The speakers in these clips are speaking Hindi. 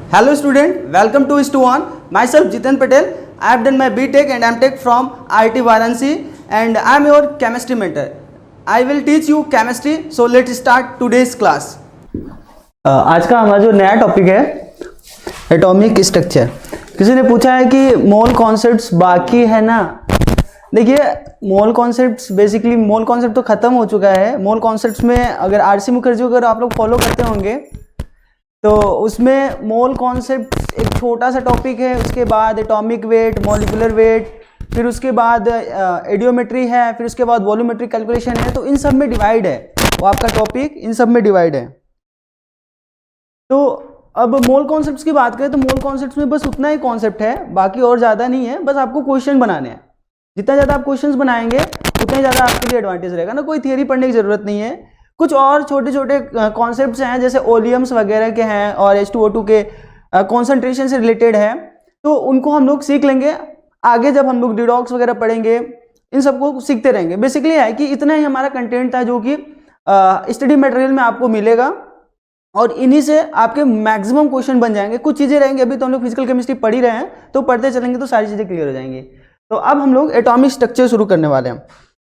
Hello student, welcome to Stu1. Myself Jitan Patel. I have done my BTech and MTech from IIT Varanasi and I am your chemistry mentor. I will teach you chemistry. So let's start today's class. आज का हमारा जो नया टॉपिक है एटॉमिक स्ट्रक्चर। किसी ने पूछा है कि मोल कॉन्सेप्ट्स बाकी है ना। देखिए मोल कॉन्सेप्ट्स बेसिकली मोल कॉन्सेप्ट तो खत्म हो चुका है। मोल कॉन्सेप्ट्स में अगर आरसी मुखर्जी अगर आप लोग फॉलो करते होंगे तो उसमें मोल कॉन्सेप्ट एक छोटा सा टॉपिक है, उसके बाद एटॉमिक वेट, मॉलिक्यूलर वेट, फिर उसके बाद एडियोमेट्री है, फिर उसके बाद वॉल्यूमेट्रिक कैलकुलेशन है। तो इन सब में डिवाइड है वो आपका टॉपिक, इन सब में डिवाइड है। तो अब मोल कॉन्सेप्ट्स की बात करें तो मोल कॉन्सेप्ट्स में बस उतना ही कॉन्सेप्ट है, बाकी और ज़्यादा नहीं है। बस आपको क्वेश्चन बनाने हैं, जितना ज़्यादा आप क्वेश्चंस बनाएंगे उतना ही ज़्यादा आपके लिए एडवांटेज रहेगा ना। कोई थियरी पढ़ने की ज़रूरत नहीं है। कुछ और छोटे छोटे कॉन्सेप्ट्स हैं जैसे ओलियम्स वगैरह के हैं और H2O2 के कॉन्सेंट्रेशन से रिलेटेड है, तो उनको हम लोग सीख लेंगे आगे जब हम लोग डिडॉक्स वगैरह पढ़ेंगे। इन सबको सीखते रहेंगे। बेसिकली है कि इतना ही हमारा कंटेंट था जो कि स्टडी मटेरियल में आपको मिलेगा और इन्हीं से आपके मैक्सिमम क्वेश्चन बन जाएंगे। कुछ चीज़ें रहेंगी, अभी तो हम लोग फिजिकल केमिस्ट्री पढ़ ही रहे हैं, तो पढ़ते चलेंगे तो सारी चीज़ें क्लियर हो जाएंगी। तो अब हम लोग एटॉमिक स्ट्रक्चर शुरू करने वाले हैं।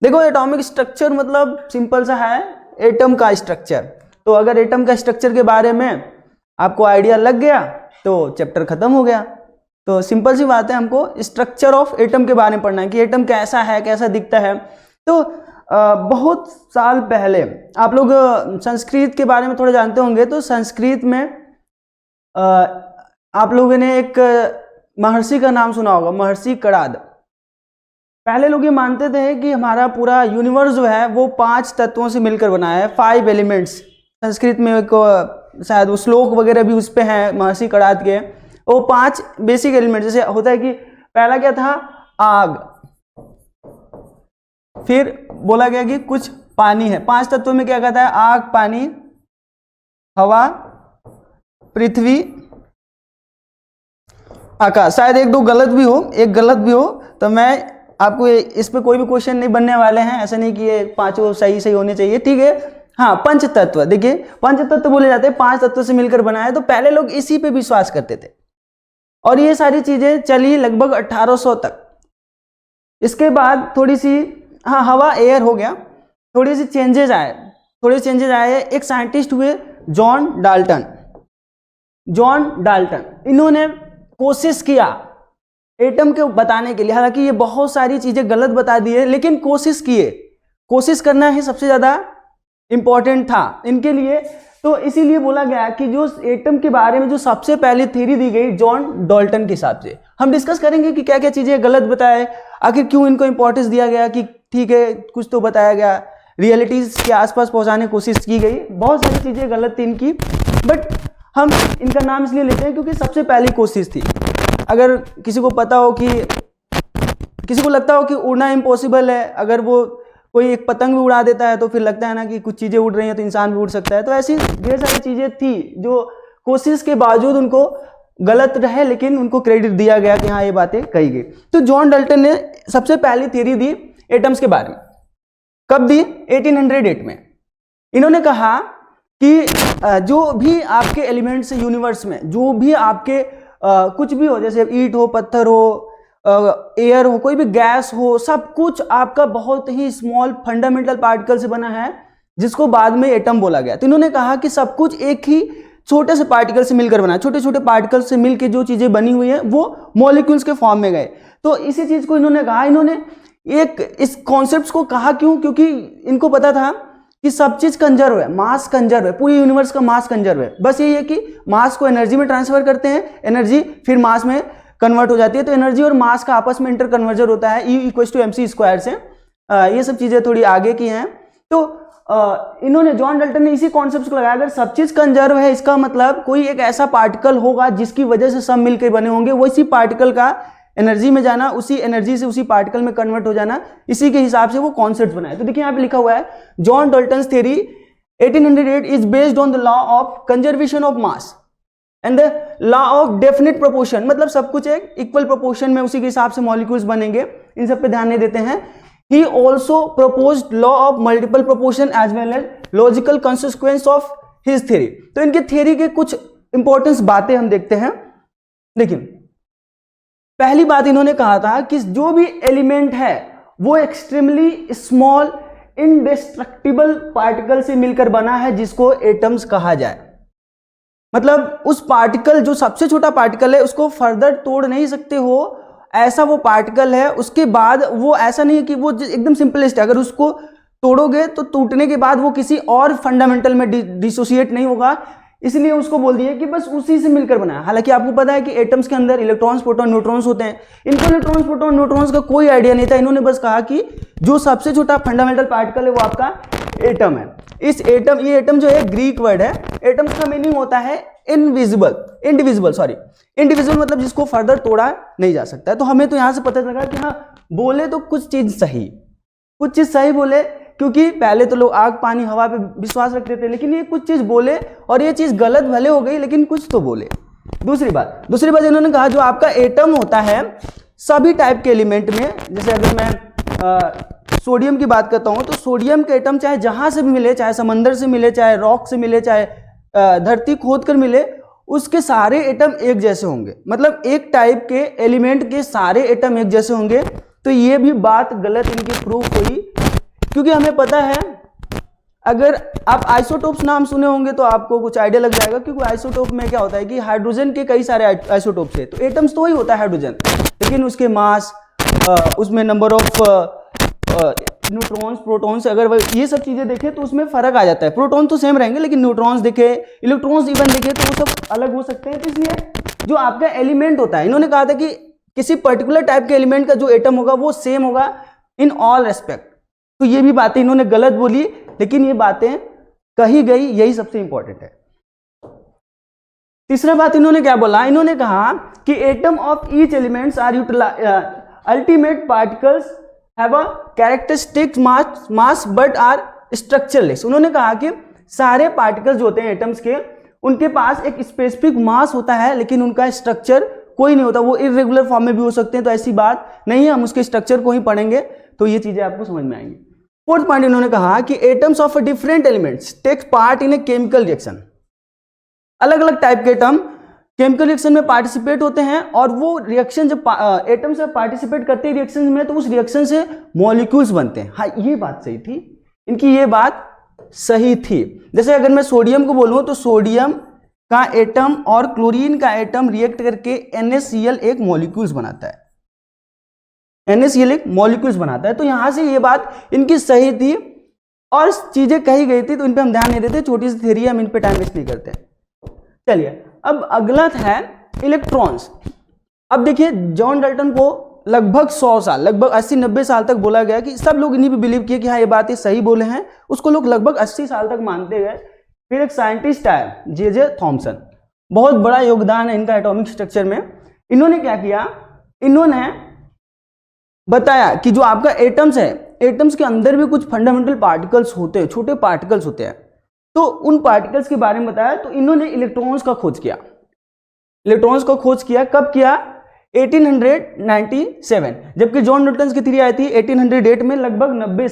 देखो एटॉमिक स्ट्रक्चर मतलब सिंपल सा है, एटम का स्ट्रक्चर। तो अगर एटम का स्ट्रक्चर के बारे में आपको आइडिया लग गया तो चैप्टर खत्म हो गया। तो सिंपल सी बात है, हमको स्ट्रक्चर ऑफ एटम के बारे में पढ़ना है कि एटम कैसा है, कैसा दिखता है। तो बहुत साल पहले आप लोग संस्कृत के बारे में थोड़ा जानते होंगे, तो संस्कृत में आप लोगों ने एक महर्षि का नाम सुना होगा, महर्षि कणाद। पहले लोग ये मानते थे कि हमारा पूरा यूनिवर्स जो है वो 5 तत्वों से मिलकर बना है, 5 एलिमेंट्स। संस्कृत में एक शायद वो श्लोक वगैरह भी उस पे हैं महर्षि कणाद के। वो 5 बेसिक एलिमेंट जैसे होता है कि पहला क्या था, आग, फिर बोला गया कि कुछ पानी है। 5 तत्वों में क्या कहता है, आग, पानी, हवा, पृथ्वी, आकाश। शायद एक दो गलत भी हो, एक गलत भी हो, तो मैं आपको इस पे कोई भी क्वेश्चन नहीं बनने वाले हैं। ऐसा नहीं कि ये 5 सही होने चाहिए, ठीक है। हाँ, पंच तत्व, देखिए पंच तत्व बोले जाते हैं, 5 तत्वों से मिलकर बना है। तो पहले लोग इसी पे विश्वास करते थे और ये सारी चीजें चली लगभग 1800 तक। इसके बाद थोड़ी सी हवा, एयर हो गया, थोड़ी सी चेंजेज आए। एक साइंटिस्ट हुए जॉन डाल्टन। इन्होंने कोशिश किया एटम के बताने के लिए। हालांकि ये बहुत सारी चीजें गलत बता दी है, लेकिन कोशिश करना ही सबसे ज्यादा इंपॉर्टेंट था इनके लिए। तो इसीलिए बोला गया कि जो एटम के बारे में जो सबसे पहली थ्योरी दी गई जॉन डाल्टन के हिसाब से। हम डिस्कस करेंगे कि क्या क्या चीजें गलत बताए, आखिर क्यों इनको इंपॉर्टेंस दिया गया, कि ठीक है कुछ तो बताया गया, रियलिटीज के आसपास पहुंचाने की कोशिश की गई। बहुत सारी चीजें गलत थी इनकी, बट हम इनका नाम इसलिए लेते हैं क्योंकि सबसे पहली कोशिश थी। अगर किसी को पता हो कि किसी को लगता हो कि उड़ना इम्पॉसिबल है, अगर वो कोई एक पतंग भी उड़ा देता है तो फिर लगता है ना कि कुछ चीज़ें उड़ रही हैं तो इंसान भी उड़ सकता है। तो ऐसी ढेर सारी चीज़ें थी जो कोशिश के बावजूद उनको गलत रहे, लेकिन उनको क्रेडिट दिया गया कि हाँ ये बातें कही गई। तो जॉन डाल्टन ने सबसे पहली थ्योरी दी एटम्स के बारे में। कब दी? 1808 में। इन्होंने कहा कि जो भी आपके एलिमेंट्स यूनिवर्स में, जो भी आपके कुछ भी हो, जैसे ईंट हो, पत्थर हो, एयर हो, कोई भी गैस हो, सब कुछ आपका बहुत ही स्मॉल फंडामेंटल पार्टिकल से बना है, जिसको बाद में एटम बोला गया। तो इन्होंने कहा कि सब कुछ एक ही छोटे से पार्टिकल से मिलकर बना है। छोटे छोटे पार्टिकल से मिलकर जो चीजें बनी हुई है वो मॉलिक्यूल्स के फॉर्म में गए। तो इसी चीज को इन्होंने कहा, इन्होंने एक इस कॉन्सेप्ट को कहा क्यों, क्योंकि इनको पता था कि सब चीज कंजर्व है, मास कंजर्व है, पूरी यूनिवर्स का मास कंजर्व है। बस यही है कि मास को एनर्जी में ट्रांसफर करते हैं, एनर्जी फिर मास में कन्वर्ट हो जाती है। तो एनर्जी और मास का आपस में इंटर कन्वर्जन होता है, E=mc² से। ये सब चीजें थोड़ी आगे की हैं। तो इन्होंने जॉन डाल्टन ने इसी कॉन्सेप्ट को लगाया, अगर सब चीज कंजर्व है इसका मतलब कोई एक ऐसा पार्टिकल होगा जिसकी वजह से सब मिलकर बने होंगे, वैसी पार्टिकल का एनर्जी में जाना, उसी एनर्जी से उसी पार्टिकल में कन्वर्ट हो जाना, इसी के हिसाब से वो कॉन्सेप्ट बनाया। तो देखिए यहाँ पे लिखा हुआ है John Dalton's theory 1808 is based on the law of conservation of mass and the law of definite proportion. मतलब सब कुछ एक इक्वल प्रोपोर्शन में, उसी के हिसाब से मॉलिक्यूल्स बनेंगे। इन सब पे ध्यान नहीं देते हैं। He also proposed law of multiple proportion as well as logical consequence of his theory. तो इनके थ्योरी के कुछ इंपॉर्टेंस बातें हम देखते हैं। देखिए, पहली बात इन्होंने कहा था कि जो भी एलिमेंट है वो एक्सट्रीमली स्मॉल इंडेस्ट्रक्टिबल पार्टिकल से मिलकर बना है, जिसको एटम्स कहा जाए। मतलब उस पार्टिकल, जो सबसे छोटा पार्टिकल है, उसको फर्दर तोड़ नहीं सकते हो, ऐसा वो पार्टिकल है। उसके बाद वो ऐसा नहीं है कि वो एकदम सिंपलेस्ट है, अगर उसको तोड़ोगे तो टूटने के बाद वो किसी और फंडामेंटल में डिसोसिएट नहीं होगा, इसलिए उसको बोल दिया कि बस उसी से मिलकर बना है। हालांकि आपको पता है कि एटम्स के अंदर इलेक्ट्रॉन्स, प्रोटॉन, न्यूट्रॉन्स होते हैं। इनको इलेक्ट्रॉन्स, प्रोटॉन, न्यूट्रॉन्स का कोई आइडिया नहीं था। इन्होंने बस कहा कि जो सबसे छोटा फंडामेंटल पार्टिकल है वो आपका एटम है। इस एटम, ये एटम जो है ग्रीक वर्ड है। एटम का मीनिंग होता है इंडिविजुअल, मतलब जिसको फर्दर तोड़ा नहीं जा सकता है। तो हमें तो यहां से पता लगा कि हाँ, बोले तो कुछ चीज सही बोले, क्योंकि पहले तो लोग आग, पानी, हवा पे विश्वास रखते थे, लेकिन ये कुछ चीज बोले और ये चीज गलत भले हो गई, लेकिन कुछ तो बोले। दूसरी बात इन्होंने कहा जो आपका एटम होता है सभी टाइप के एलिमेंट में, जैसे अगर मैं सोडियम की बात करता हूं तो सोडियम के एटम चाहे जहां से भी मिले, चाहे समंदर से मिले, चाहे रॉक से मिले, चाहे धरती खोद कर मिले, उसके सारे एटम एक जैसे होंगे। मतलब एक टाइप के एलिमेंट के सारे एटम एक जैसे होंगे। तो ये भी बात गलत इनकी प्रूफ हुई, क्योंकि हमें पता है, अगर आप आइसोटोप्स नाम सुने होंगे तो आपको कुछ आइडिया लग जाएगा। क्योंकि आइसोटोप में क्या होता है कि हाइड्रोजन के कई सारे आइसोटोप्स है, तो एटम्स तो वही होता है हाइड्रोजन, लेकिन उसके मास, उसमें नंबर ऑफ न्यूट्रॉन्स, प्रोटॉन्स, अगर ये सब चीजें देखें तो उसमें फर्क आ जाता है। प्रोटॉन तो सेम रहेंगे, लेकिन न्यूट्रॉन्स देखे, इलेक्ट्रॉन्स इवन देखे तो वो सब अलग हो सकते हैं। तो इसलिए जो आपका एलिमेंट होता है, इन्होंने कहा था कि किसी पर्टिकुलर टाइप के एलिमेंट का जो एटम होगा वो सेम होगा इन ऑल रेस्पेक्ट। तो ये भी बातें इन्होंने गलत बोली, लेकिन ये बातें कही गई, यही सबसे इंपॉर्टेंट है। तीसरा बात इन्होंने क्या बोला, इन्होंने कहा कि atom of each elements are ultimate particles have a characteristic mass but are structureless. उन्होंने कहा कि सारे पार्टिकल्स जो होते हैं एटम्स के, उनके पास एक स्पेसिफिक मास होता है, लेकिन उनका स्ट्रक्चर कोई नहीं होता। वो इर्रेगुलर फॉर्म में भी हो सकते हैं, तो ऐसी बात नहीं है, हम उसके स्ट्रक्चर को ही पढ़ेंगे तो ये चीजें आपको समझ में आएंगी। फोर्थ पॉइंट इन्होंने कहा कि atoms of different elements take part in a chemical reaction. अलग अलग टाइप के एटम केमिकल रिएक्शन में पार्टिसिपेट होते हैं, और वो रिएक्शन जब एटम से पार्टिसिपेट करते हैं रिएक्शन में, तो उस रिएक्शन से मॉलिक्यूल्स बनते हैं। हाँ, ये बात सही थी इनकी, ये बात सही थी। जैसे अगर मैं सोडियम को बोलूं तो सोडियम का एटम और क्लोरीन का एटम रिएक्ट करके NaCl एक मॉलिक्यूल्स बनाता है। NaCl एक मॉलिक्यूल्स बनाता है। तो यहां से ये बात इनकी सही थी, और चीजें कही गई थी तो इन पे हम ध्यान नहीं देते, छोटी सी थ्योरी, हम इन पे टाइम वेस्ट नहीं करते। चलिए, अब अगला है इलेक्ट्रॉन्स। अब देखिए, जॉन डाल्टन को लगभग 100 साल, लगभग 80-90 साल तक बोला गया कि सब लोग इन्हीं पे बिलीव किए कि हाँ ये बात ये सही बोले हैं, उसको लोग लगभग 80 साल तक मानते गए। फिर एक साइंटिस्ट आए, जे थॉमसन, बहुत बड़ा योगदान है इनका एटॉमिक स्ट्रक्चर में। इन्होंने क्या किया, इन्होंने बताया कि जो आपका एटम्स है, एटम्स के अंदर भी कुछ फंडामेंटल पार्टिकल्स होते हैं, छोटे पार्टिकल्स होते हैं। तो उन पार्टिकल्स के बारे में बताया। तो इन्होंने इलेक्ट्रॉन्स का खोज किया। इलेक्ट्रॉन्स का खोज किया कब किया, 1897, जबकि जॉन न्यूटन की थ्योरी आई थी 1808 में। लगभग 90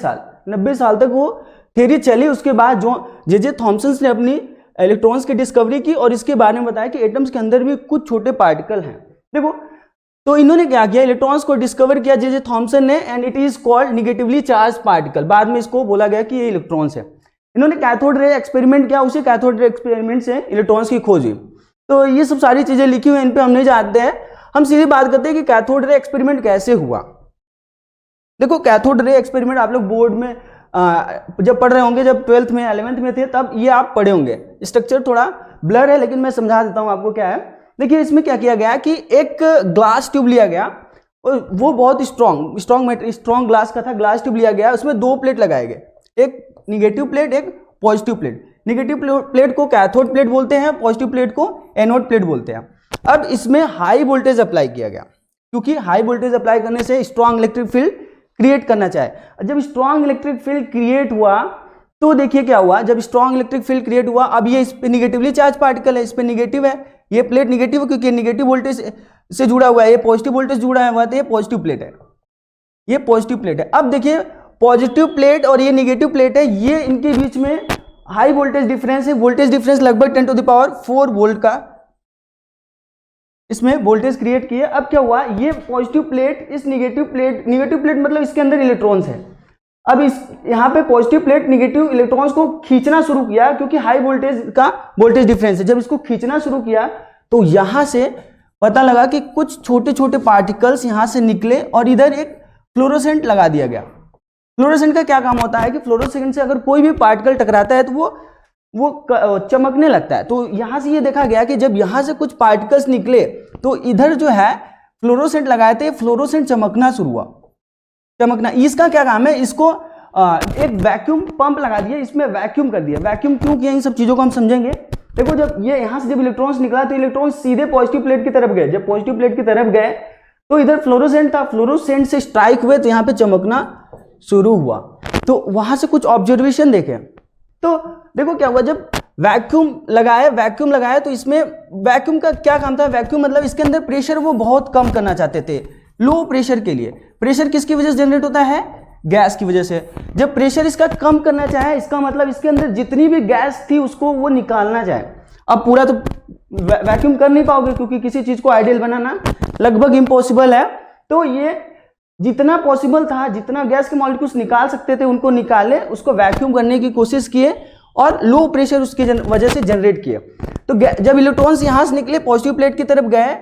साल तक वो थ्योरी चली। उसके बाद जे थॉमसन ने अपनी इलेक्ट्रॉन्स की डिस्कवरी की, और इसके बारे में बताया कि एटम्स के अंदर भी कुछ छोटे पार्टिकल हैं। देखो, तो इन्होंने क्या किया, इलेक्ट्रॉन्स को डिस्कवर किया जे थॉमसन ने, and it is called negatively charge particle. बाद में इसको बोला गया कि ये इलेक्ट्रॉन्स है। इन्होंने कैथोड रे एक्सपेरिमेंट किया, उसी कैथोड रे एक्सपेरिमेंट से इलेक्ट्रॉन्स की खोज हुई। तो ये सब सारी चीजें लिखी हुई, इन पे हम नहीं जानते हैं, हम सीधी बात करते हैं कि कैथोड रे एक्सपेरिमेंट कैसे हुआ। देखो, कैथोड रे एक्सपेरिमेंट आप लोग बोर्ड में जब पढ़ रहे होंगे, जब 12th में 11th में थे, तब ये आप पढ़े होंगे। स्ट्रक्चर थोड़ा ब्लर है, लेकिन मैं समझा देता हूं आपको क्या है। देखिए, इसमें क्या किया गया कि एक ग्लास ट्यूब लिया गया, और वो बहुत स्ट्रॉन्ग ग्लास का था। ग्लास ट्यूब लिया गया, उसमें 2 प्लेट लगाए गए, एक निगेटिव प्लेट, एक पॉजिटिव प्लेट। निगेटिव प्लेट को कैथोड प्लेट बोलते हैं, पॉजिटिव प्लेट को एनोड प्लेट बोलते हैं। अब इसमें हाई वोल्टेज अप्लाई किया गया, क्योंकि हाई वोल्टेज अप्लाई करने से स्ट्रॉन्ग इलेक्ट्रिक फील्ड क्रिएट करना चाहे। जब स्ट्रॉन्ग इलेक्ट्रिक फील्ड क्रिएट हुआ, तो देखिए क्या हुआ, जब स्ट्रॉन्ग इलेक्ट्रिक फील्ड क्रिएट हुआ, अब ये इस पे निगेटिवली चार्ज पार्टिकल है, इस पे निगेटिव है, ये प्लेट निगेटिव है क्योंकि निगेटिव वोल्टेज से जुड़ा हुआ है, ये पॉजिटिव वोल्टेज जुड़ा हुआ है, तो ये पॉजिटिव प्लेट है, ये पॉजिटिव प्लेट है। अब देखिए, पॉजिटिव प्लेट और ये निगेटिव प्लेट है, ये इनके बीच में हाई वोल्टेज डिफरेंस है, वोल्टेज डिफरेंस लगभग 10⁴ वोल्ट का इसमें वोल्टेज क्रिएट किए। अब क्या हुआ, ये पॉजिटिव प्लेट इस नेगेटिव प्लेट मतलब इसके अंदर इलेक्ट्रॉन्स है। अब इस यहाँ पे पॉजिटिव प्लेट नेगेटिव इलेक्ट्रॉन्स को खींचना शुरू किया, क्योंकि हाई वोल्टेज का वोल्टेज डिफरेंस है। जब इसको खींचना शुरू किया तो यहां से पता लगा कि कुछ छोटे छोटे पार्टिकल्स यहां से निकले और इधर एक फ्लोरोसेंट लगा दिया गया। फ्लोरोसेंट का क्या काम होता है कि फ्लोरोसेंट से अगर कोई भी पार्टिकल टकराता है तो वो चमकने लगता है। तो यहां से ये देखा गया कि जब यहां से कुछ पार्टिकल्स निकले तो इधर जो है फ्लोरोसेंट लगाए थे, फ्लोरोसेंट चमकना शुरू हुआ, चमकना। इसका क्या काम है, इसको एक वैक्यूम पंप लगा दिया, इसमें वैक्यूम कर दिया। वैक्यूम क्यों किया, इन सब चीजों को हम समझेंगे। देखो जब ये यहां से जब इलेक्ट्रॉन्स निकला तो इलेक्ट्रॉन सीधे पॉजिटिव प्लेट की तरफ गए। जब पॉजिटिव प्लेट की तरफ गए तो इधर फ्लोरोसेंट था, फ्लोरोसेंट से स्ट्राइक हुए तो यहां पे चमकना शुरू हुआ। तो वहां से कुछ ऑब्जर्वेशन देखे तो देखो क्या हुआ, जब वैक्यूम लगाया तो इसमें वैक्यूम का क्या काम था, वैक्यूम मतलब इसके अंदर प्रेशर वो बहुत कम करना चाहते थे, लो प्रेशर के लिए। प्रेशर किसकी वजह से जनरेट होता है, गैस की वजह से। जब प्रेशर इसका कम करना चाहे, इसका मतलब इसके अंदर जितनी भी गैस थी उसको वो निकालना चाहे। अब पूरा तो वैक्यूम कर नहीं पाओगे, क्योंकि किसी चीज को आइडियल बनाना लगभग इम्पॉसिबल है। तो ये जितना पॉसिबल था, जितना गैस के मॉलिक्यूल्स निकाल सकते थे उनको निकाले, उसको वैक्यूम करने की कोशिश किए और लो प्रेशर उसकी वजह से जनरेट किए। तो जब इलेक्ट्रॉन्स यहां से निकले पॉजिटिव प्लेट की तरफ गए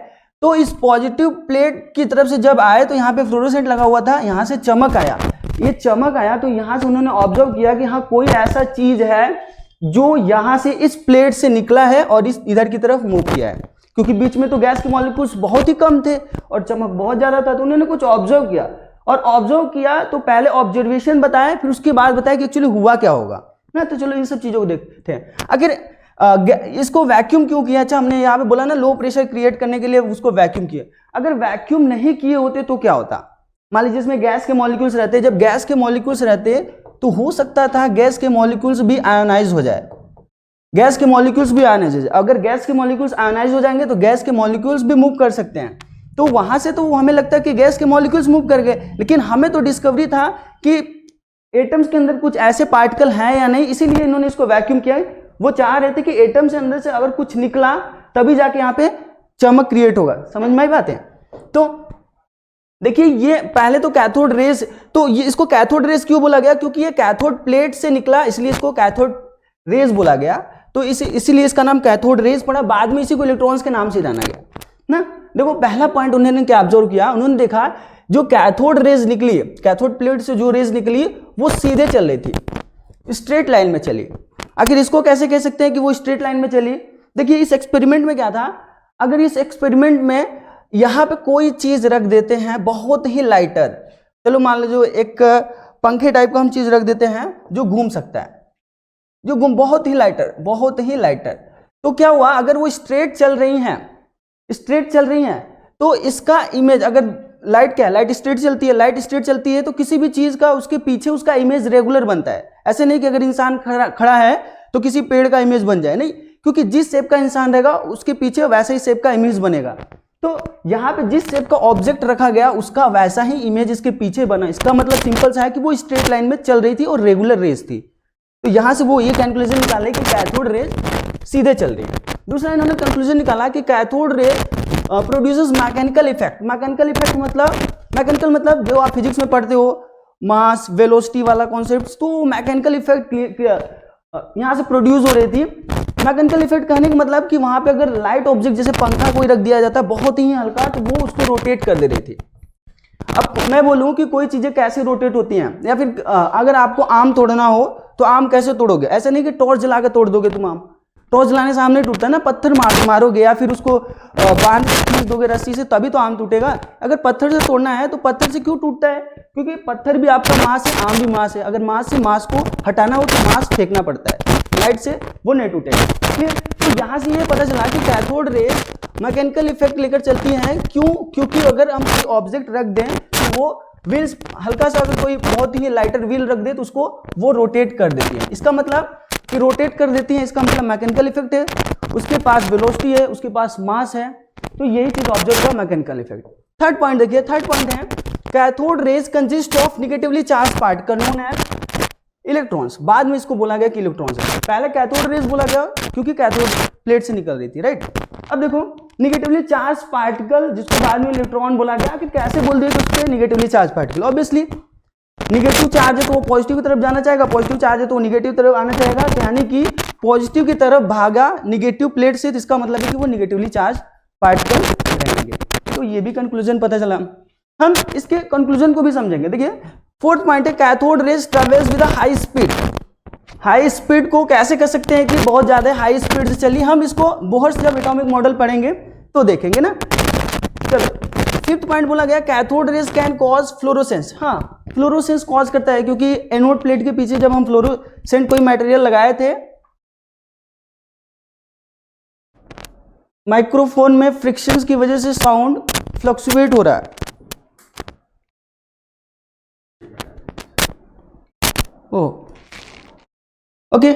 तो इस पॉजिटिव प्लेट की तरफ से जब आए तो यहाँ पे फ्लोरोसेंट लगा हुआ था, यहाँ से चमक आया। ये चमक आया तो यहाँ से उन्होंने ऑब्जर्व किया कि हाँ कोई ऐसा चीज है जो यहाँ से इस प्लेट से निकला है और इस इधर की तरफ मूव किया है, क्योंकि बीच में तो गैस के मॉलिक्यूल्स बहुत ही कम थे और चमक बहुत ज्यादा था। तो उन्होंने कुछ ऑब्जर्व किया, और ऑब्जर्व किया तो पहले ऑब्जर्वेशन बताया, फिर उसके बाद बताया कि एक्चुअली हुआ क्या होगा ना। तो चलो इन सब चीजों को देखते हैं। अगर इसको वैक्यूम क्यों किया, अच्छा हमने यहाँ पे बोला ना लो प्रेशर क्रिएट करने के लिए उसको वैक्यूम किया। अगर वैक्यूम नहीं किए होते तो क्या होता, मान लीजिए इसमें गैस के मॉलिक्यूल्स रहते, जब गैस के मॉलिक्यूल्स रहते तो हो सकता था गैस के मॉलिक्यूल्स भी आयोनाइज हो जाए, गैस के मॉलिक्यूल्स भी आयोनाइज हो जाए। अगर गैस के मॉलिक्यूल्स आयोनाइज हो जाएंगे तो गैस के मॉलिक्यूल्स भी मूव कर सकते हैं। तो वहां से तो हमें लगता है कि गैस के मॉलिक्यूल्स मूव कर गए, लेकिन हमें तो डिस्कवरी था कि एटम्स के अंदर कुछ ऐसे पार्टिकल हैं या नहीं, इसीलिए इन्होंने इसको वैक्यूम किया। वो चाह रहे थे कि एटम से अंदर से अगर कुछ निकला तभी जाके यहाँ पे चमक क्रिएट होगा। समझ में आई बात है। तो देखिए ये पहले तो कैथोड रेज, तो ये इसको कैथोड रेज क्यों बोला गया, क्योंकि ये कैथोड प्लेट से निकला इसलिए इसको कैथोड रेज बोला गया। तो इसीलिए इसका नाम कैथोड रेज पड़ा, बाद में इसी को इलेक्ट्रॉन्स के नाम से जाना गया ना। देखो पहला पॉइंट उन्होंने क्या ऑब्जर्व किया, उन्होंने देखा जो कैथोड रेज निकली, कैथोड प्लेट से जो रेज निकली वो सीधे चल रही थी, स्ट्रेट लाइन में चली। आखिर इसको कैसे कह सकते हैं कि वो स्ट्रेट लाइन में चली। देखिए इस एक्सपेरिमेंट में क्या था, अगर इस एक्सपेरिमेंट में यहां पे कोई चीज रख देते हैं बहुत ही लाइटर, चलो मान लो जो एक पंखे टाइप का हम चीज रख देते हैं जो घूम सकता है, जो घूम बहुत ही लाइटर, तो क्या हुआ अगर वो स्ट्रेट चल रही हैं तो इसका इमेज, अगर लाइट क्या है, लाइट स्ट्रेट चलती है तो किसी भी चीज का उसके पीछे उसका इमेज रेगुलर बनता है। ऐसे नहीं कि अगर इंसान खड़ा है तो किसी पेड़ का इमेज बन जाए, नहीं, क्योंकि जिस शेप का इंसान रहेगा उसके पीछे वैसा ही शेप का इमेज बनेगा। तो यहाँ पे जिस शेप का ऑब्जेक्ट रखा गया उसका वैसा ही इमेज इसके पीछे बना। इसका मतलब सिंपल सा है कि वो स्ट्रेट लाइन में चल रही थी और रेगुलर रेज थी। तो यहाँ से वो ये कंक्लूजन निकाले कि कैथोड रेज सीधे चल रही है। दूसरा इन्होंने कंक्लूजन निकाला कि cathode rays produces mechanical effect. Mechanical मतलब जो आप फिजिक्स में पढ़ते हो, मास वेलोसिटी वाला कॉन्सेप्ट, तो मैकेनिकल इफेक्ट यहाँ से प्रोड्यूस हो रही थी। मैकेनिकल इफेक्ट कहने का मतलब कि वहां पे अगर लाइट ऑब्जेक्ट जैसे पंखा कोई रख दिया जाता है बहुत ही हल्का, तो वो उसको रोटेट कर दे रही थी। अब मैं बोलूं कि कोई चीजें कैसे रोटेट होती हैं, या फिर अगर आपको आम तोड़ना हो तो आम कैसे तोड़ोगे, ऐसा नहीं कि टॉर्च जला के तोड़ दोगे तुम आम, टॉर्च जलाने से आम नहीं टूटता ना, पत्थर मारोगे या फिर उसको बांध के खींच दोगे रस्सी से, तभी तो आम टूटेगा। अगर पत्थर से तोड़ना है तो पत्थर से क्यों टूटता है, क्योंकि पत्थर भी आपका मास है, आम भी मास है। अगर मास से मास को हटाना हो तो मास फेंकना पड़ता है, लाइट से वो नहीं टूटेगा। फिर तो यहाँ से ये पता चला कि कैथोड रेज मैकेनिकल इफेक्ट लेकर चलती हैं। क्यों, क्योंकि अगर हम कोई ऑब्जेक्ट रख दें तो वो व्हील्स, हल्का सा अगर कोई बहुत ही लाइटर व्हील रख दे तो उसको वो रोटेट कर देती है। इसका मतलब कि रोटेट कर देती है, इसका मतलब मैकेनिकल इफेक्ट है। उसके पास वेलोसिटी है, उसके पास मास है, तो यही चीज ऑब्जर्व हुआ, मैकेनिकल इफेक्ट। थर्ड पॉइंट देखिए, थर्ड पॉइंट है cathode rays consist of negatively charged particle known as electrons, बाद में इसको बोला गया कि इलेक्ट्रॉन्स है। पहले कैथोड रेज बोला गया क्योंकि कैथोड प्लेट से निकल रही थी, राइट। अब देखो निगेटिवली चार्ज पार्टिकल, जिसको बाद में इलेक्ट्रॉन बोला गया, कि कैसे बोल दिया कुछ पे negatively charge particle. Obviously negative charge है तो वो पॉजिटिव की तरफ जाना चाहेगा, पॉजिटिव चार्ज है तो वो निगेटिव तरफ आना चाहेगा, तो यानी कि पॉजिटिव की तरफ भागा निगेटिव प्लेट से, तो इसका मतलब है कि वो निगेटिवली चार्ज पार्टिकल रहेंगे। तो ये भी कंक्लूजन पता चला। हम इसके कंक्लूजन को भी समझेंगे। देखिए फोर्थ पॉइंट है cathode raise travels with high speed. High speed को कैसे कर सकते हैं कि बहुत ज्यादा हाई स्पीड से चली। हम इसको बोहर्स जब एटॉमिक मॉडल पढ़ेंगे तो देखेंगे ना। चलो फिफ्थ पॉइंट बोला गया cathode rays can cause fluorescence. हाँ, फ्लोरोसेंस कॉज करता है क्योंकि एनोड प्लेट के पीछे जब हम फ्लोरोसेंट कोई मटेरियल लगाए थे, माइक्रोफोन में फ्रिक्शंस की वजह से साउंड फ्लक्चुएट हो रहा है। ओके,